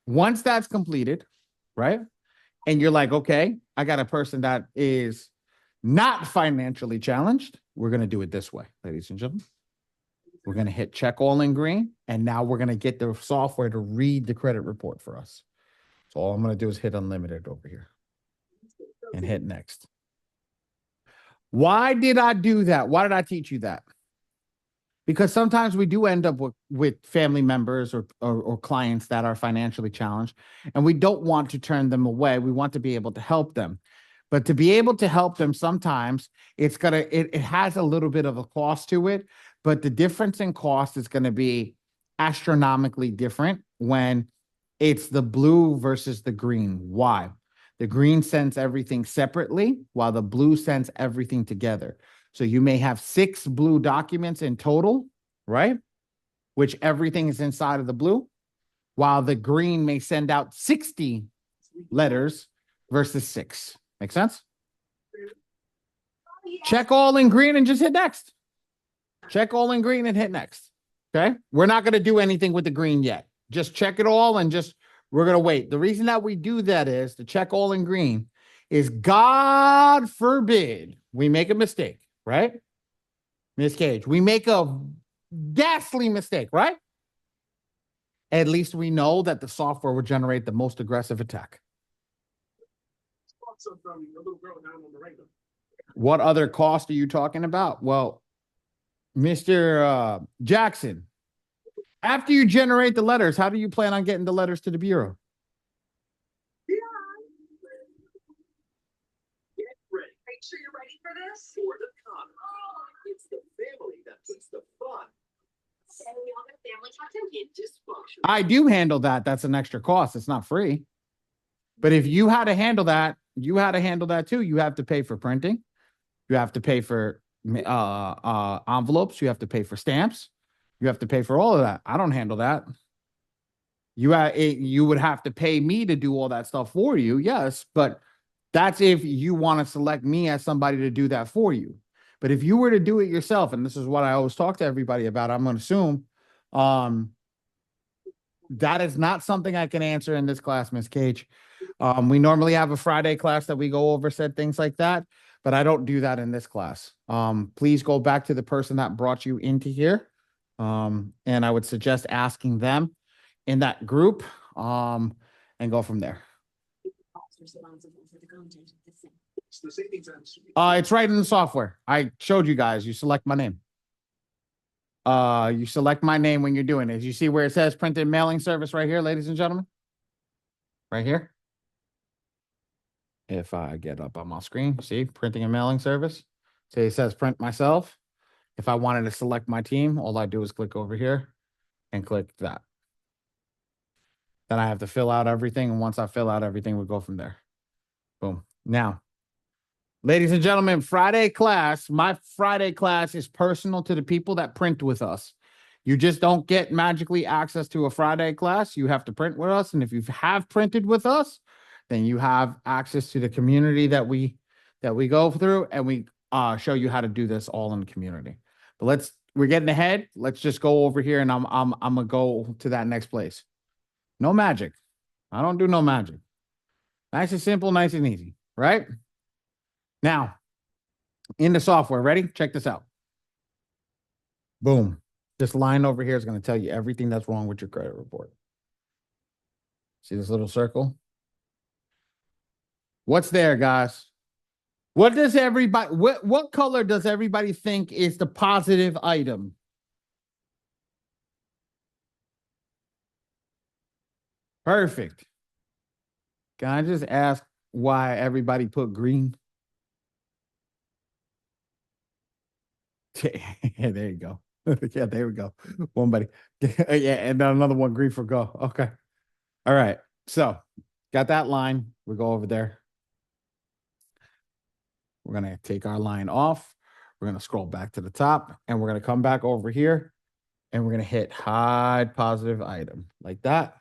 Once that's completed, right? And you're like, okay, I got a person that is not financially challenged. We're going to do it this way, ladies and gentlemen. We're going to hit check all in green. And now we're going to get the software to read the credit report for us. So all I'm going to do is hit unlimited over here and hit next. Why did I do that? Why did I teach you that? Because sometimes we do end up with family members or clients that are financially challenged, and we don't want to turn them away. We want to be able to help them. But to be able to help them, sometimes it has a little bit of a cost to it, but the difference in cost is going to be astronomically different when it's the blue versus the green. Why? The green sends everything separately, while the blue sends everything together. So you may have 6 blue documents in total, right? Which everything is inside of the blue, while the green may send out 60 letters versus 6. Make sense? Check all in green and just hit next. Check all in green and hit next. Okay? We're not going to do anything with the green yet. Just check it all and we're going to wait. The reason that we do that is to check all in green is God forbid we make a mistake, right? Miss Cage, we make a ghastly mistake, right? At least we know that the software will generate the most aggressive attack. What other cost are you talking about? Well, Mr. Jackson, after you generate the letters, how do you plan on getting the letters to the Bureau? Get ready. Make sure you're ready for this. For the con. It's the family that puts the fun. And we all got family tattoo in dysfunction. I do handle that. That's an extra cost. It's not free. But if you had to handle that, you had to handle that too. You have to pay for printing. You have to pay for envelopes. You have to pay for stamps. You have to pay for all of that. I don't handle that. You would have to pay me to do all that stuff for you. Yes, but that's if you want to select me as somebody to do that for you. But if you were to do it yourself, and this is what I always talk to everybody about, I'm going to assume that is not something I can answer in this class, Miss Cage. We normally have a Friday class that we go over said things like that, but I don't do that in this class. Please go back to the person that brought you into here. And I would suggest asking them in that group and go from there. It's right in the software. I showed you guys. You select my name. You select my name when you're doing it. You see where it says printed mailing service right here, ladies and gentlemen? Right here. If I get up on my screen, see printing and mailing service. Say it says print myself. If I wanted to select my team, all I do is click over here and click that. Then I have to fill out everything. And once I fill out everything, we go from there. Boom. Now, ladies and gentlemen, Friday class, my Friday class is personal to the people that print with us. You just don't get magically access to a Friday class. You have to print with us. And if you have printed with us, then you have access to the community that we go through, and we show you how to do this all in the community. But we're getting ahead. Let's just go over here, and I'm gonna go to that next place. No magic. I don't do no magic. Nice and simple, nice and easy, right? Now, in the software, ready? Check this out. Boom. This line over here is going to tell you everything that's wrong with your credit report. See this little circle? What's there, guys? What does everybody, what color does everybody think is the positive item? Perfect. Can I just ask why everybody put green? Yeah, there you go. Yeah, there we go. One buddy. Yeah, and then another one, green for go. Okay. All right. So got that line. We go over there. We're going to take our line off. We're going to scroll back to the top, and we're going to come back over here And we're going to hit hide positive item like that.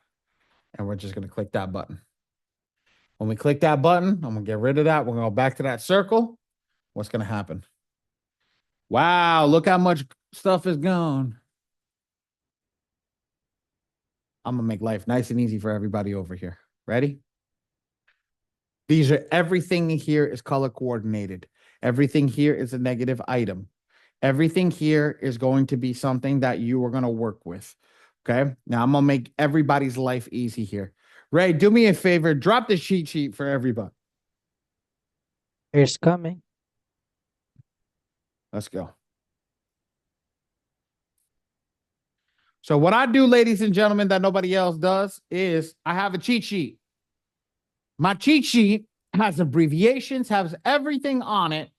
And we're just going to click that button. When we click that button, I'm going to get rid of that. We're going to go back to that circle. What's going to happen? Wow, look how much stuff is gone. I'm going to make life nice and easy for everybody over here. Ready? These are everything here is color coordinated. Everything here is a negative item. Everything here is going to be something that you are going to work with. Okay. Now I'm going to make everybody's life easy here. Ray, do me a favor. Drop the cheat sheet for everybody. It's coming. Let's go. So what I do, ladies and gentlemen, that nobody else does is I have a cheat sheet. My cheat sheet has abbreviations, has everything on it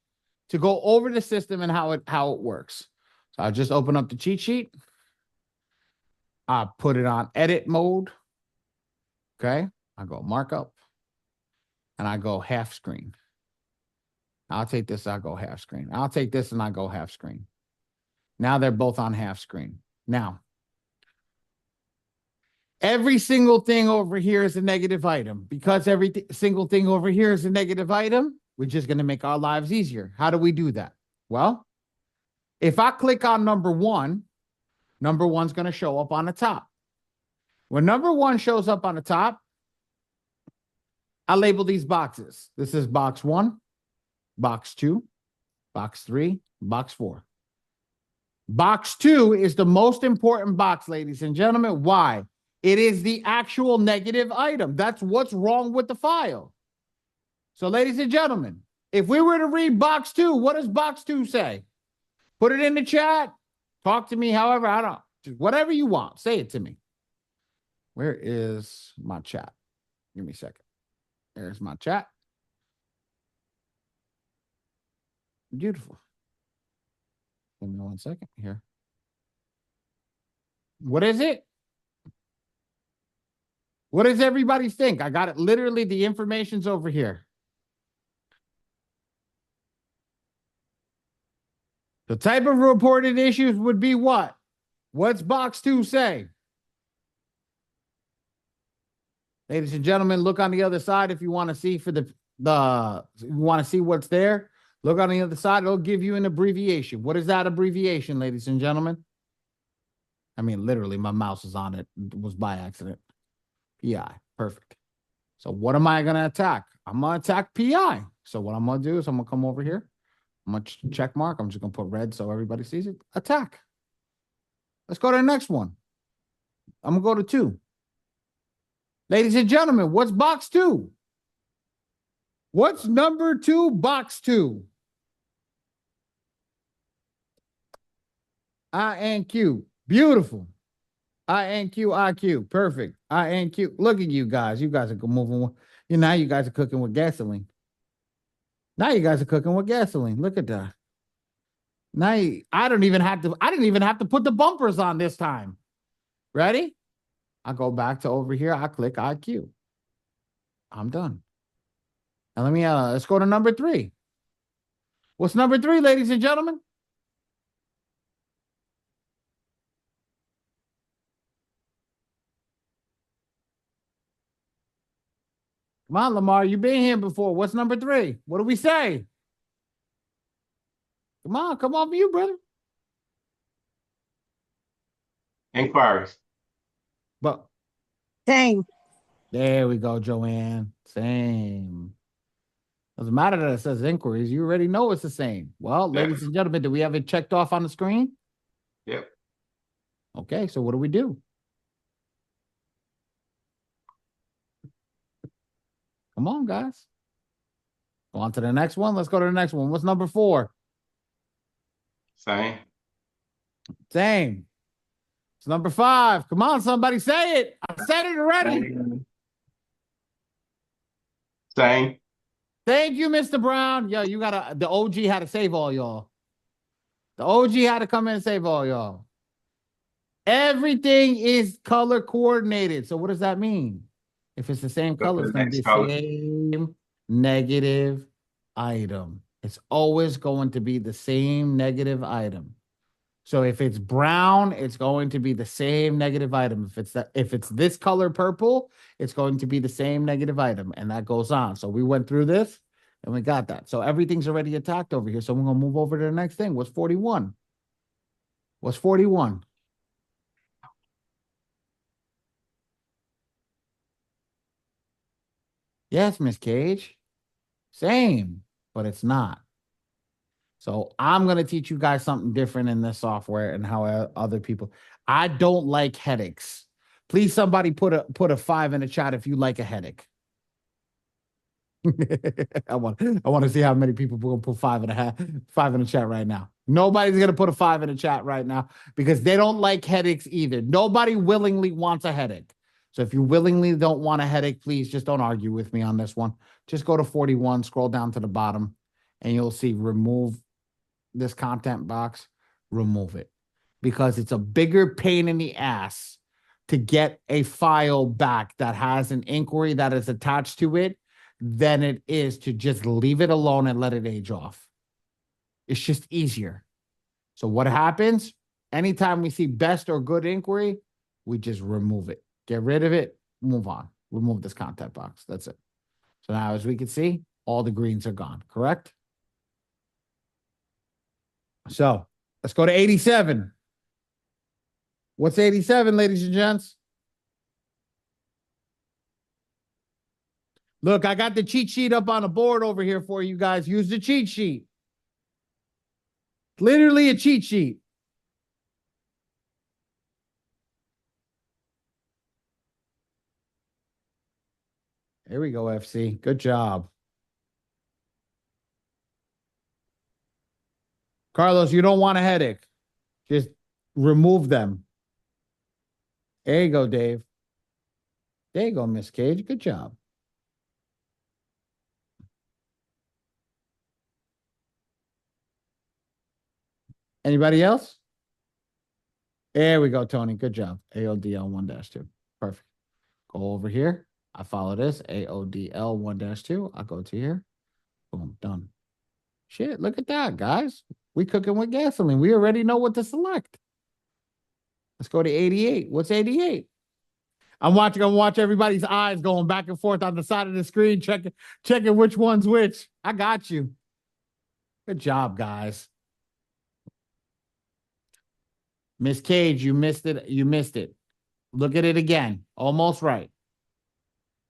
to go over the system and how it works. So I just open up the cheat sheet. I put it on edit mode. Okay. I go markup and I go half screen. I'll take this. I go half screen. I'll take this and I go half screen. Now they're both on half screen. Now, every single thing over here is a negative item. Because every single thing over here is a negative item, we're just going to make our lives easier. How do we do that? Well, if I click on number one's going to show up on the top. When number one shows up on the top, I label these boxes. This is box 1, box 2, box 3, box 4. Box 2 is the most important box, ladies and gentlemen. Why? It is the actual negative item. That's what's wrong with the file. So, ladies and gentlemen, if we were to read box 2, what does box 2 say? Put it in the chat. Talk to me however, I don't, just whatever you want. Say it to me. Where is my chat? Give me a second. There's my chat. Beautiful. Give me 1 second here. What is it? What does everybody think? I got it. Literally, the information's over here. The type of reported issues would be what? What's box 2 say? Ladies and gentlemen, look on the other side if you want to see for you want to see what's there. Look on the other side. It'll give you an abbreviation. What is that abbreviation, ladies and gentlemen? I mean, literally, my mouse is on it. It was by accident. PI. Perfect. So what am I going to attack? I'm going to attack PI. So what I'm going to do is I'm going to come over here. I'm going to check mark. I'm just going to put red so everybody sees it. Attack. Let's go to the next one. I'm going to go to 2. Ladies and gentlemen, what's box 2? What's number 2, box 2? INQ. Beautiful. INQ. Perfect. INQ. Look at you guys. You guys are moving. Now you guys are cooking with gasoline. Now you guys are cooking with gasoline. Look at that. Now I didn't even have to put the bumpers on this time. Ready? I go back to over here. I click IQ. I'm done. And let's go to number 3. What's number 3, ladies and gentlemen? Come on, Lamar. You've been here before. What's number 3? What do we say? Come on for you, brother. Inquiries. But Same. there we go, Joanne. Same. Doesn't matter that it says inquiries. You already know it's the same. Well, ladies and gentlemen, do we have it checked off on the screen? Yep. Okay, so what do we do? Come on, guys. Go on to the next one. Let's go to the next one. What's number 4? Same. Same. It's number 5. Come on, somebody say it. I said it already. Same. Thank you, Mr. Brown. Yo, the OG had to save all y'all. The OG had to come in and save all y'all. Everything is color coordinated. So what does that mean? If it's the same color, it's going to be the same negative item. It's always going to be the same negative item. So if it's brown, it's going to be the same negative item. If it's this color purple, it's going to be the same negative item, and that goes on. So we went through this and we got that. So everything's already attacked over here. So we're gonna move over to the next thing. What's 41? What's 41? Yes, Miss Cage. Same, but it's not. So I'm going to teach you guys something different in this software and how other people. I don't like headaches. Please, somebody put a 5 in the chat if you like a headache. I want to see how many people will put 5 in the chat right now. Nobody's going to put a 5 in the chat right now because they don't like headaches either. Nobody willingly wants a headache. So if you willingly don't want a headache, please just don't argue with me on this one. Just go to 41, scroll down to the bottom, and you'll see remove this content box, remove it, because it's a bigger pain in the ass to get a file back that has an inquiry that is attached to it than it is to just leave it alone and let it age off. It's just easier. So what happens? Anytime we see best or good inquiry, we just remove it. Get rid of it, move on. Remove this content box. That's it. So now, as we can see, all the greens are gone, correct? So let's go to 87. What's 87, ladies and gents? Look, I got the cheat sheet up on the board over here for you guys. Use the cheat sheet. Literally a cheat sheet. Here we go, FC. Good job. Carlos, you don't want a headache. Just remove them. There you go, Dave. There you go, Miss Cage. Good job. Anybody else? There we go, Tony. Good job. AODL 1-2. Perfect. Go over here. I follow this. AODL 1-2. I'll go to here. Boom. Done. Shit, look at that, guys. We cooking with gasoline. We already know what to select. Let's go to 88. What's 88? I'm watch everybody's eyes going back and forth on the side of the screen, checking which one's which. I got you. Good job, guys. Miss Cage, you missed it. You missed it. Look at it again. Almost right.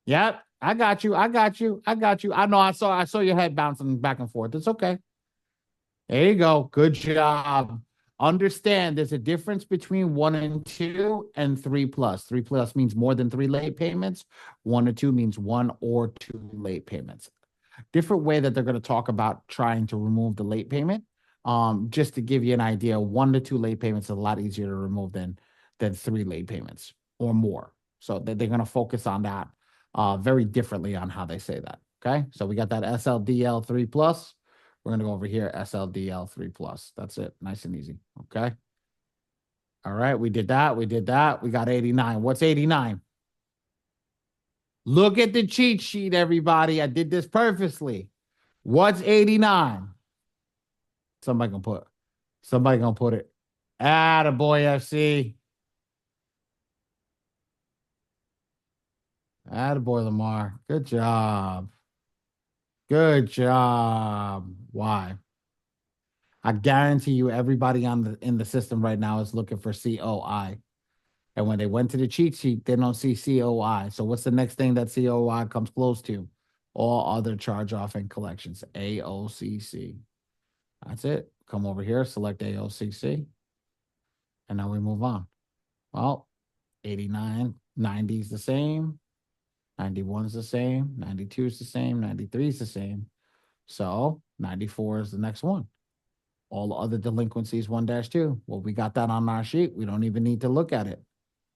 Yep. I got you. I got you. I got you. I know I saw your head bouncing back and forth. It's okay. There you go. Good job. Understand there's a difference between 1 and 2 and 3+. 3+ means more than 3 late payments. 1 or 2 means 1 or 2 late payments. Different way that they're going to talk about trying to remove the late payment. Just to give you an idea, 1 to 2 late payments is a lot easier to remove than 3 late payments or more. So they're going to focus on that very differently on how they say that. Okay, so we got that SLDL 3+. We're going to go over here, SLDL 3+. That's it. Nice and easy. Okay. All right. We did that. We did that. We got 89. What's 89? Look at the cheat sheet, everybody. I did this purposely. What's 89? Somebody gonna put it. Attaboy, FC. Attaboy, Lamar. Good job. Good job. Why? I guarantee you everybody in the system right now is looking for COI. And when they went to the cheat sheet, they don't see COI. So what's the next thing that COI comes close to? All other charge off and collections. AOCC. That's it. Come over here, select AOCC. And now we move on. Well, 89, 90 is the same. 91 is the same. 92 is the same. 93 is the same. So 94 is the next one. All the other delinquencies 1-2. Well, we got that on our sheet. We don't even need to look at it.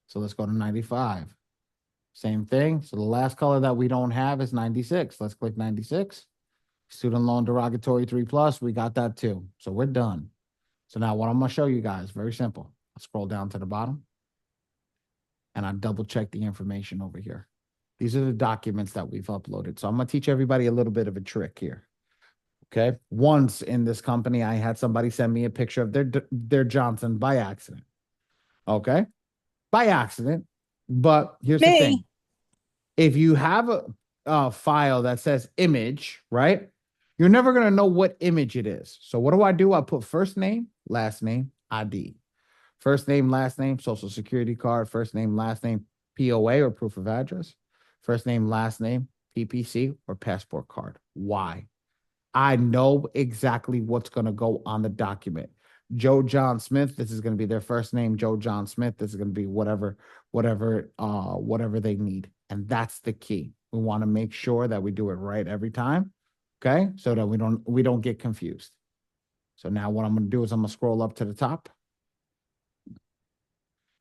So let's go to 95. Same thing. So the last color that we don't have is 96. Let's click 96. Student loan derogatory 3+. We got that too. So we're done. So now what I'm going to show you guys, very simple. I'll scroll down to the bottom. And I double check the information over here. These are the documents that we've uploaded. So I'm going to teach everybody a little bit of a trick here. Okay. Once in this company, I had somebody send me a picture of their Johnson by accident. Okay. By accident. But here's the thing. Me. If you have a file that says image, right? You're never going to know what image it is. So what do? I put first name, last name, ID. First name, last name, social security card, first name, last name, POA or proof of address, first name, last name, PPC or passport card. Why? I know exactly what's going to go on the document. Joe John Smith, this is going to be their first name. Joe John Smith, this is going to be whatever they need. And that's the key. We want to make sure that we do it right every time. Okay. So that we don't get confused. So now what I'm going to do is I'm going to scroll up to the top.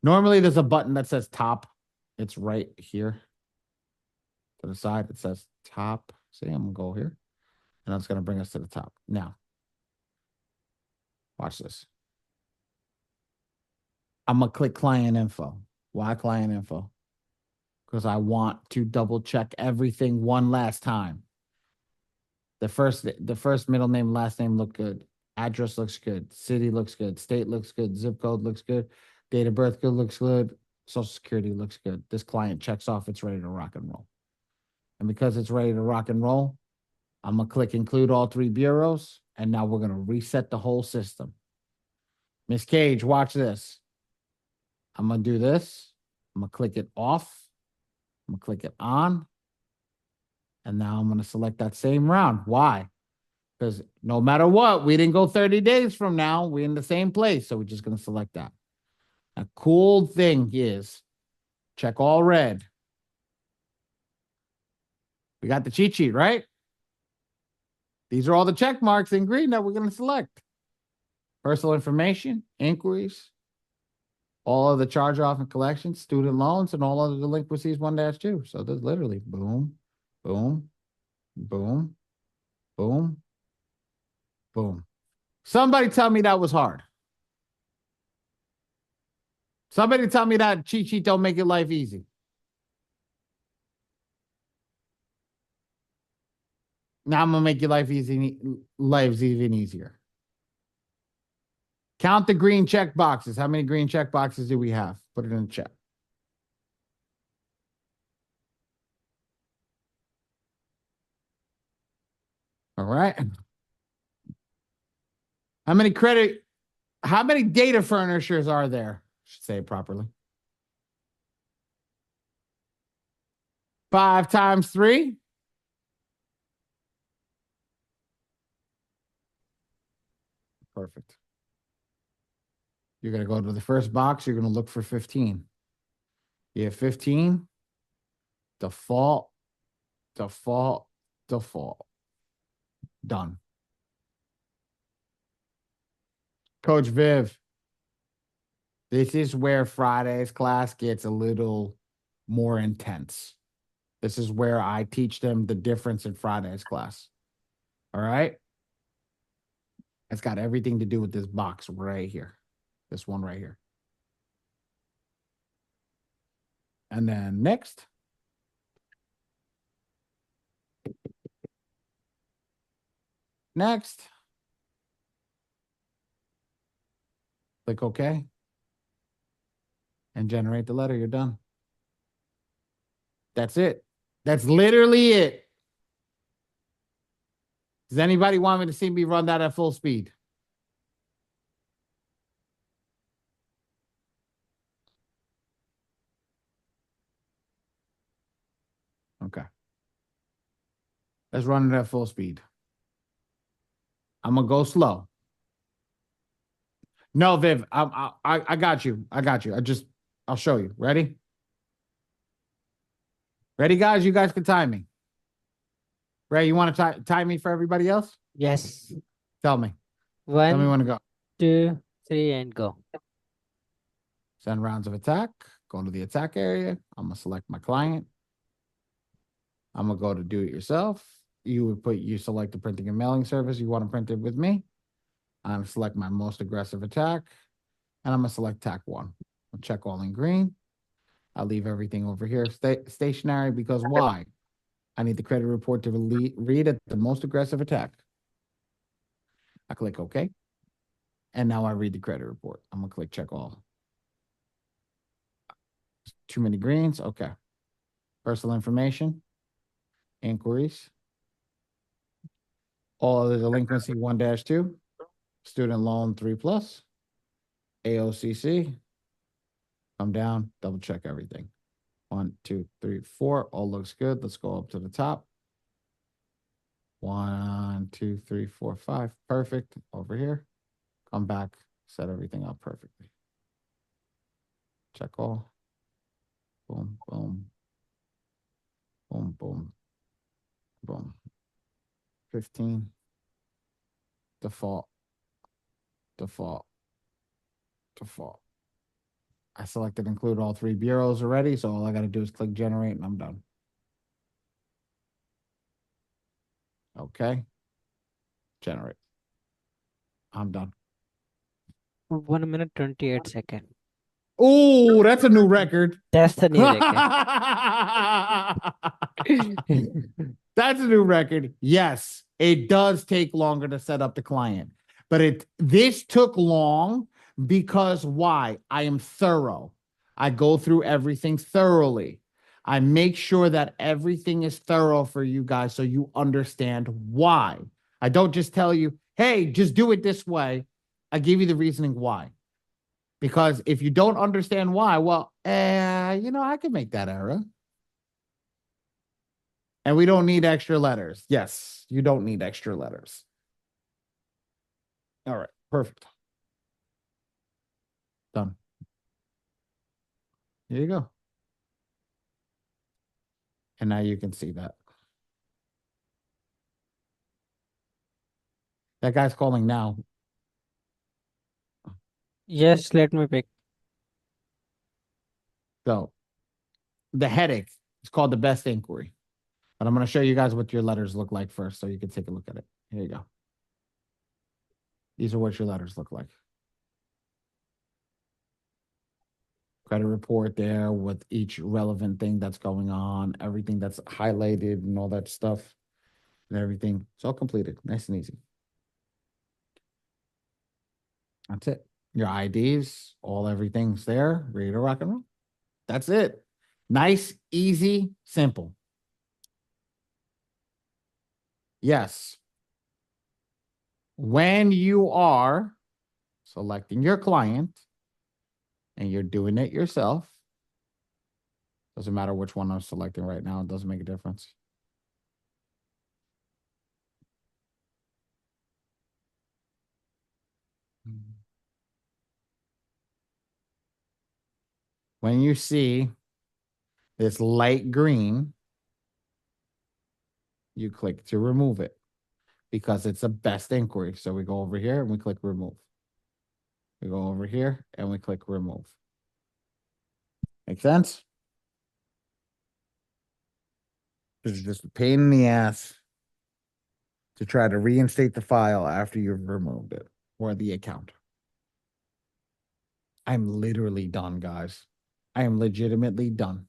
Normally there's a button that says top. It's right here. To the side, it says top. See, I'm going to go here. And that's going to bring us to the top. Now, watch this. I'm going to click client info. Why client info? Because I want to double check everything one last time. The first middle name, last name look good. Address looks good. City looks good. State looks good. Zip code looks good. Date of birth good looks good. Social security looks good. This client checks off. It's ready to rock and roll. And because it's ready to rock and roll, I'm going to click include all three bureaus. And now we're going to reset the whole system. Miss Cage, watch this. I'm going to do this. I'm going to click it off. I'm going to click it on. And now I'm going to select that same round. Why? Because no matter what, we didn't go 30 days from now. We're in the same place. So we're just going to select that. A cool thing is check all red. We got the cheat sheet, right? These are all the check marks in green that we're going to select. Personal information, inquiries, all of the charge off and collections, student loans, and all other delinquencies 1-2. So there's literally boom, boom, boom, boom, boom. Somebody tell me that was hard. Somebody tell me that cheat sheet don't make your life easy. Now I'm gonna make your lives even easier. Count the green check boxes. How many green check boxes do we have? Put it in the chat. All right. How many data furnishers are there? I should say it properly. 5 times 3. Perfect. You're going to go to the first box. You're going to look for 15. You have 15. Default. Done. Coach Viv, this is where Friday's class gets a little more intense. This is where I teach them the difference in Friday's class. All right? It's got everything to do with this box right here. This one right here. And then next. Next. Click OK. And generate the letter. You're done. That's it. That's literally it. Does anybody want me to see me run that at full speed? Okay. Let's run it at full speed. I'm gonna go slow. No, Viv, I got you. I got you. I'll show you. Ready? Ready, guys? You guys can time me. Ray, you want to time me for everybody else? Yes. Tell me. Tell me when to go. 2, 3, and go. Send rounds of attack. Go into the attack area. I'm gonna select my client. I'm gonna go to do it yourself. You select the printing and mailing service. You want to print it with me. I'm gonna select my most aggressive attack. And I'm gonna select tack 1. I'll check all in green. I'll leave everything over here stationary because why? I need the credit report to read at the most aggressive attack. I click OK. And now I read the credit report. I'm gonna click check all. Too many greens. Okay. Personal information. Inquiries. All other delinquency 1-2. Student loan 3+. AOCC. Come down, double check everything. 1, 2, 3, 4. All looks good. Let's go up to the top. 1, 2, 3, 4, 5. Perfect. Over here. Come back. Set everything up perfectly. Check all. Boom, boom. Boom, boom. Boom. 15. Default. Default. Default. I selected include all 3 bureaus already, so all I got to do is click generate and I'm done. Okay. Generate. I'm done. 1 minute 28 seconds. Oh, that's a new record. That's the new record. That's a new record. Yes, it does take longer to set up the client, but this took long because why? I am thorough. I go through everything thoroughly. I make sure that everything is thorough for you guys so you understand why. I don't just tell you, hey, just do it this way. I give you the reasoning why. Because if you don't understand why, well, I can make that error. And we don't need extra letters. Yes, you don't need extra letters. All right, perfect. Done. Here you go. And now you can see that. That guy's calling now. Yes, let me pick. So the headache is called the best inquiry. But I'm going to show you guys what your letters look like first so you can take a look at it. Here you go. These are what your letters look like. Credit report there with each relevant thing that's going on, everything that's highlighted and all that stuff and everything. It's all completed. Nice and easy. That's it. Your IDs, everything's there, ready to rock and roll. That's it. Nice, easy, simple. Yes. When you are selecting your client and you're doing it yourself, doesn't matter which one I'm selecting right now, it doesn't make a difference. When you see this light green, you click to remove it because it's a best inquiry. So we go over here and we click remove. We go over here and we click remove. Make sense? This is just a pain in the ass to try to reinstate the file after you've removed it or the account. I'm literally done, guys. I am legitimately done.